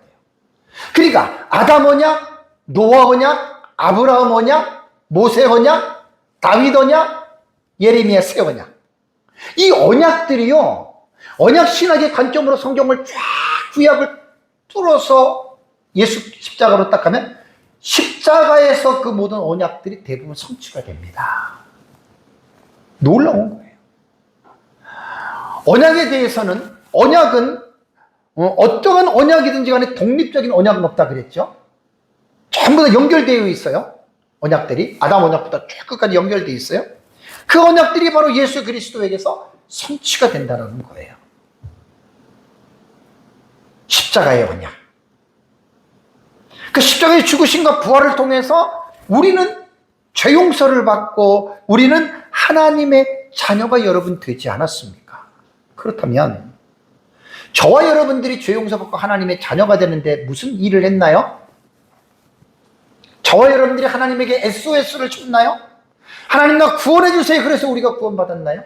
그러니까 아담 언약, 노아 언약, 아브라함 언약, 모세 언약, 다윗 언약, 예레미야 새 언약. 이 언약들이요, 언약 신학의 관점으로 성경을 쫙 구약을 뚫어서 예수 십자가로 딱 하면 십자가에서 그 모든 언약들이 대부분 성취가 됩니다. 놀라운 거예요. 언약에 대해서는 언약은 어떠한 언약이든지 간에 독립적인 언약은 없다 그랬죠. 전부 다 연결되어 있어요. 언약들이 아담 언약부터 쭉 끝까지 연결되어 있어요. 그 언약들이 바로 예수 그리스도에게서 성취가 된다는 거예요. 십자가의 언약. 그 십자가의 죽으심과 부활을 통해서 우리는 죄 용서를 받고 우리는 하나님의 자녀가 여러분 되지 않았습니까? 그렇다면 저와 여러분들이 죄 용서받고 하나님의 자녀가 되는데 무슨 일을 했나요? 저와 여러분들이 하나님에게 SOS를 줬나요? 하나님 나 구원해 주세요. 그래서 우리가 구원받았나요?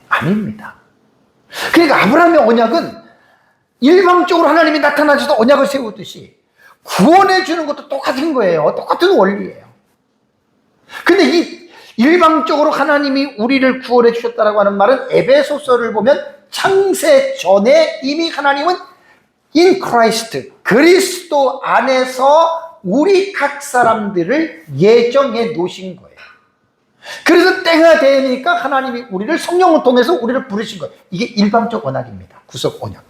아닙니다. 그러니까 아브라함의 언약은 일방적으로 하나님이 나타나셔서 언약을 세우듯이 구원해 주는 것도 똑같은 거예요. 똑같은 원리예요. 근데 이 일방적으로 하나님이 우리를 구원해 주셨다라고 하는 말은 에베소서를 보면 창세 전에 이미 하나님은 in Christ, 그리스도 안에서 우리 각 사람들을 예정해 놓으신 거예요. 그래서 때가 되니까 하나님이 우리를 성령을 통해서 우리를 부르신 거예요. 이게 일방적 언약입니다. 구속 언약도.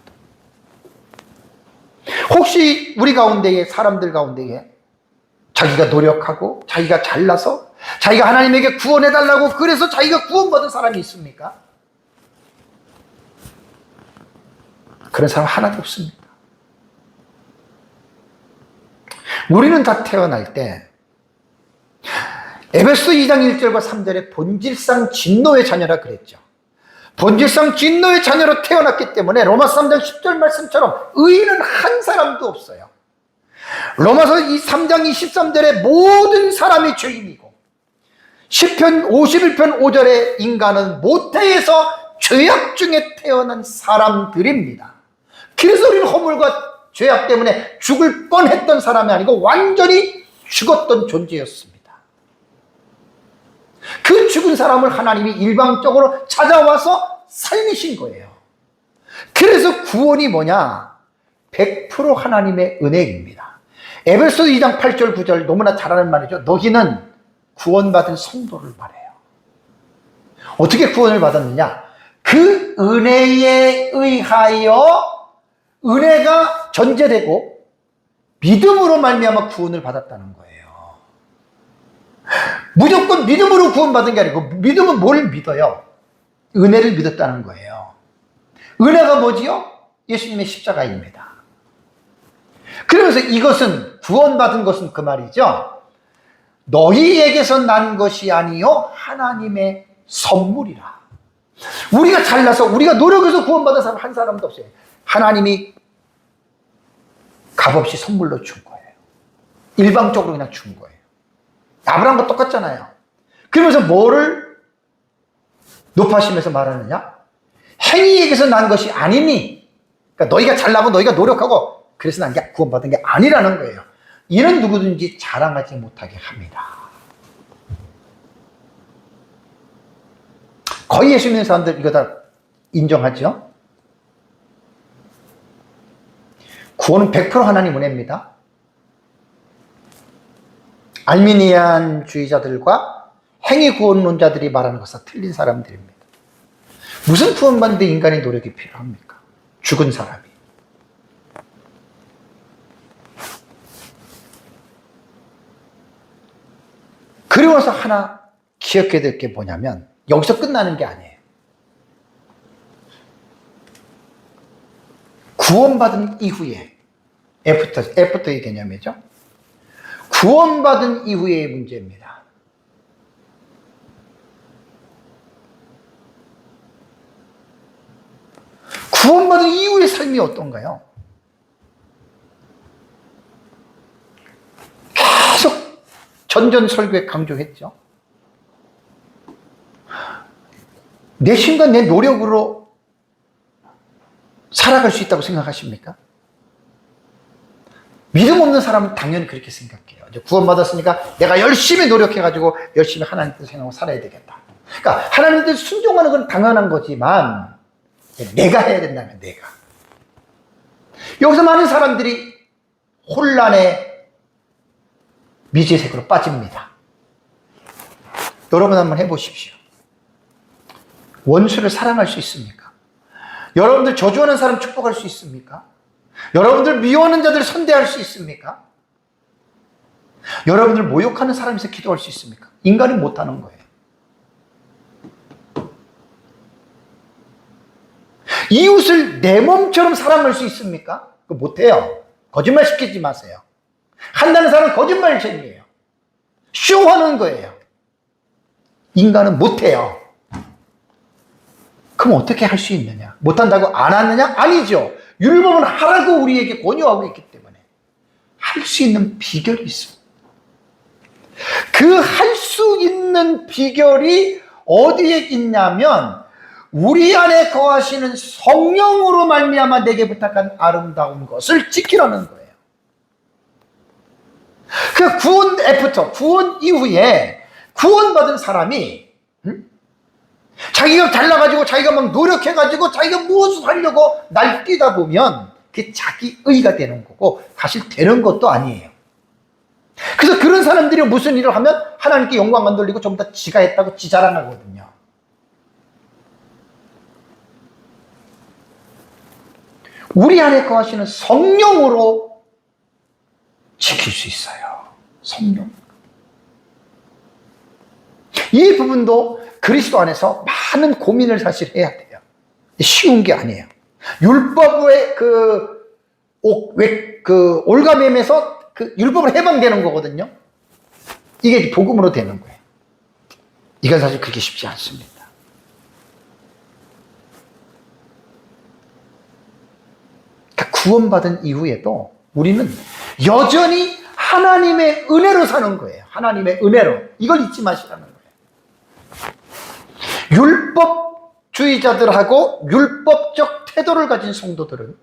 혹시 우리 가운데에 사람들 가운데에 자기가 노력하고 자기가 잘나서 자기가 하나님에게 구원해달라고 그래서 자기가 구원받은 사람이 있습니까? 그런 사람 하나도 없습니다. 우리는 다 태어날 때 에베소 2장 1절과 3절에 본질상 진노의 자녀라 그랬죠. 본질상 진노의 자녀로 태어났기 때문에 로마서 3장 10절 말씀처럼 의인은 한 사람도 없어요. 로마서 3장 23절에 모든 사람이 죄인이고 시편 51편 5절에 인간은 모태에서 죄악 중에 태어난 사람들입니다. 그래서 우리는 허물과 죄악 때문에 죽을 뻔했던 사람이 아니고 완전히 죽었던 존재였습니다. 그 죽은 사람을 하나님이 일방적으로 찾아와서 살리신 거예요. 그래서 구원이 뭐냐? 100% 하나님의 은혜입니다. 에베소 2장 8절 9절 너무나 잘 아는 말이죠. 너희는 구원받은 성도를 말해요. 어떻게 구원을 받았느냐? 그 은혜에 의하여 은혜가 전제되고 믿음으로 말미암아 구원을 받았다는 거예요. 무조건 믿음으로 구원받은 게 아니고 믿음은 뭘 믿어요? 은혜를 믿었다는 거예요. 은혜가 뭐지요? 예수님의 십자가입니다. 그러면서 이것은 구원받은 것은 그 말이죠. 너희에게서 난 것이 아니요 하나님의 선물이라. 우리가 잘나서 우리가 노력해서 구원받은 사람 한 사람도 없어요. 하나님이 값없이 선물로 준 거예요. 일방적으로 그냥 준 거예요. 아브라함과 똑같잖아요. 그러면서 뭐를 높아시면서 말하느냐? 행위에게서 난 것이 아니니, 그러니까 너희가 잘나고 너희가 노력하고 그래서 난 게 구원받은 게 아니라는 거예요. 이는 누구든지 자랑하지 못하게 합니다. 거의 예수 믿는 사람들 이거 다 인정하죠? 구원은 100% 하나님 은혜입니다. 알미니안주의자들과 행위구원론자들이 말하는 것과 틀린 사람들입니다. 무슨 구원받는데 인간의 노력이 필요합니까? 죽은 사람이. 그리고 나서 하나 기억해야 될 게 뭐냐면 여기서 끝나는 게 아니에요. 구원받은 이후에 애프터의 개념이죠. 구원받은 이후의 문제입니다. 구원받은 이후의 삶이 어떤가요? 계속 전전설교에 강조했죠. 내 신과 내 노력으로 살아갈 수 있다고 생각하십니까? 믿음 없는 사람은 당연히 그렇게 생각해요. 이제 구원받았으니까 내가 열심히 노력해가지고 열심히 하나님 뜻을 생각하고 살아야 되겠다. 그러니까 하나님 뜻 순종하는 건 당연한 거지만 내가 해야 된다면 내가. 여기서 많은 사람들이 혼란의 미지색으로 빠집니다. 여러분 한번 해보십시오. 원수를 사랑할 수 있습니까? 여러분들 저주하는 사람 축복할 수 있습니까? 여러분들 미워하는 자들 선대할 수 있습니까? 여러분들 모욕하는 사람에서 기도할 수 있습니까? 인간이 못하는 거예요. 이웃을 내 몸처럼 사랑할 수 있습니까? 그거 못해요. 거짓말 시키지 마세요. 한다는 사람은 거짓말쟁이에요. 쇼하는 거예요. 인간은 못해요. 그럼 어떻게 할 수 있느냐? 못한다고 안 하느냐? 아니죠. 율법은 하라고 우리에게 권유하고 있기 때문에 할 수 있는 비결이 있습니다. 그 할 수 있는 비결이 어디에 있냐면 우리 안에 거하시는 성령으로 말미암아 내게 부탁한 아름다운 것을 지키라는 거예요. 그 구원 애프터, 구원 이후에 구원받은 사람이 자기가 잘나가지고 자기가 막 노력해가지고 자기가 무엇을 하려고 날뛰다 보면 그게 자기 의가 되는 거고 사실 되는 것도 아니에요. 그래서 그런 사람들이 무슨 일을 하면 하나님께 영광 안 돌리고 전부 다 지가 했다고 지 자랑하거든요. 우리 안에 거하시는 성령으로 지킬 수 있어요. 성령. 이 부분도 그리스도 안에서 많은 고민을 사실 해야 돼요. 쉬운 게 아니에요. 율법의 올가매매에서 그 율법을 해방되는 거거든요. 이게 복음으로 되는 거예요. 이건 사실 그렇게 쉽지 않습니다. 그러니까 구원받은 이후에도 우리는 여전히 하나님의 은혜로 사는 거예요. 하나님의 은혜로. 이걸 잊지 마시라는 거예요. 율법주의자들하고 율법적 태도를 가진 성도들은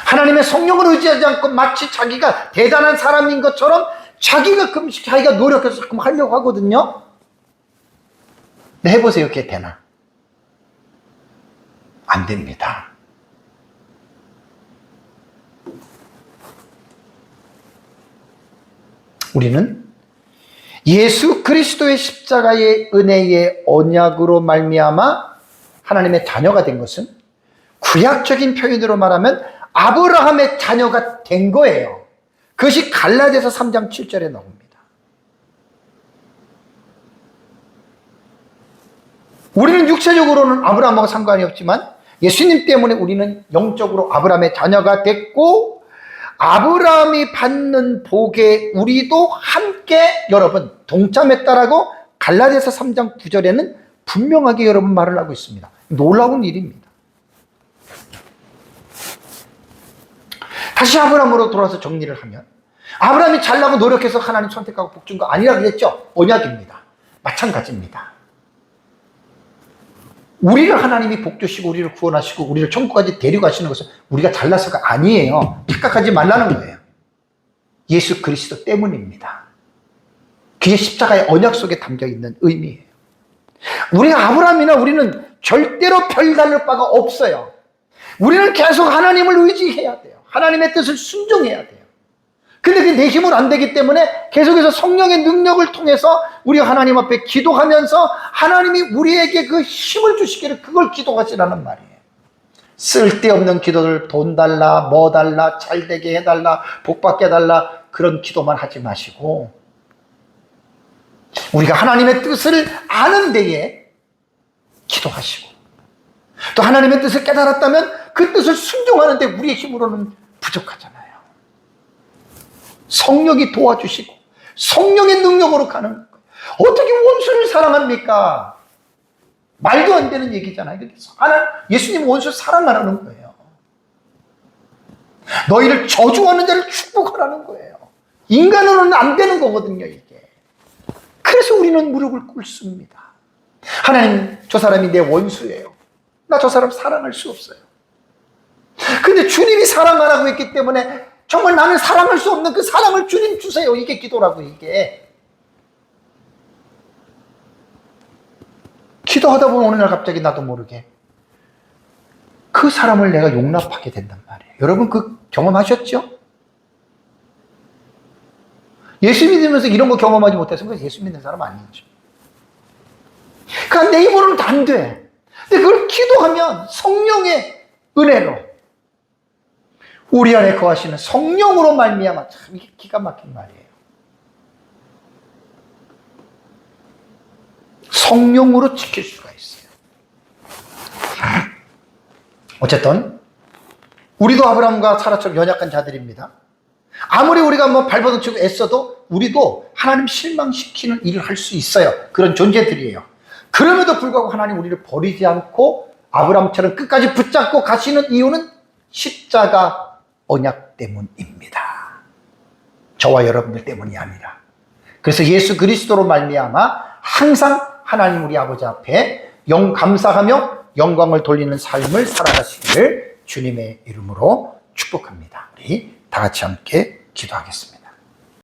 하나님의 성령을 의지하지 않고 마치 자기가 대단한 사람인 것처럼 자기가 노력해서 조금 하려고 하거든요. 근데 해보세요. 그게 되나? 안 됩니다. 우리는 예수 그리스도의 십자가의 은혜의 언약으로 말미암아 하나님의 자녀가 된 것은 구약적인 표현으로 말하면 아브라함의 자녀가 된 거예요. 그것이 갈라디아서 3장 7절에 나옵니다. 우리는 육체적으로는 아브라함하고 상관이 없지만 예수님 때문에 우리는 영적으로 아브라함의 자녀가 됐고 아브라함이 받는 복에 우리도 함께 여러분 동참했다라고 갈라디아서 3장 9절에는 분명하게 여러분 말을 하고 있습니다. 놀라운 일입니다. 다시 아브라함으로 돌아와서 정리를 하면 아브라함이 잘나고 노력해서 하나님 선택하고 복 준 거 아니라 그랬죠? 언약입니다. 마찬가지입니다. 우리를 하나님이 복 주시고 우리를 구원하시고 우리를 천국까지 데려가시는 것은 우리가 잘나서가 아니에요. 착각하지 말라는 거예요. 예수 그리스도 때문입니다. 그게 십자가의 언약 속에 담겨있는 의미예요. 우리가 아브라함이나 우리는 절대로 별다를 바가 없어요. 우리는 계속 하나님을 의지해야 돼요. 하나님의 뜻을 순종해야 돼요. 근데 그게 내 힘은 안 되기 때문에 계속해서 성령의 능력을 통해서 우리가 하나님 앞에 기도하면서 하나님이 우리에게 그 힘을 주시기를 그걸 기도하시라는 말이에요. 쓸데없는 기도를 돈 달라, 뭐 달라, 잘 되게 해달라, 복 받게 해달라 그런 기도만 하지 마시고 우리가 하나님의 뜻을 아는 데에 기도하시고 또 하나님의 뜻을 깨달았다면 그 뜻을 순종하는 데 우리의 힘으로는 부족하잖아요. 성령이 도와주시고 성령의 능력으로 가는 거예요. 어떻게 원수를 사랑합니까? 말도 안 되는 얘기잖아요. 예수님 원수 사랑하라는 거예요. 너희를 저주하는 자를 축복하라는 거예요. 인간으로는 안 되는 거거든요, 이게. 그래서 우리는 무릎을 꿇습니다. 하나님, 저 사람이 내 원수예요. 나 저 사람 사랑할 수 없어요. 근데 주님이 사랑하라고 했기 때문에 정말 나는 사랑할 수 없는 그 사랑을 주님 주세요. 이게 기도라고, 이게. 기도하다 보면 어느 날 갑자기 나도 모르게 그 사람을 내가 용납하게 된단 말이에요. 여러분 그 경험하셨죠? 예수 믿으면서 이런 거 경험하지 못했으면 예수 믿는 사람 아니죠. 그러니까 내 입으로는 안 돼. 근데 그걸 기도하면 성령의 은혜로 우리 안에 거하시는 성령으로 말미암아 참 이게 기가 막힌 말이에요. 성령으로 지킬 수가 있어요. 어쨌든 우리도 아브라함과 사라처럼 연약한 자들입니다. 아무리 우리가 뭐 발버둥 치고 애써도 우리도 하나님 실망시키는 일을 할 수 있어요. 그런 존재들이에요. 그럼에도 불구하고 하나님 우리를 버리지 않고 아브라함처럼 끝까지 붙잡고 가시는 이유는 십자가 언약 때문입니다. 저와 여러분들 때문이 아니라. 그래서 예수 그리스도로 말미암아 항상 하나님 우리 아버지 앞에 감사하며 영광을 돌리는 삶을 살아가시기를 주님의 이름으로 축복합니다. 우리 다 같이 함께 기도하겠습니다.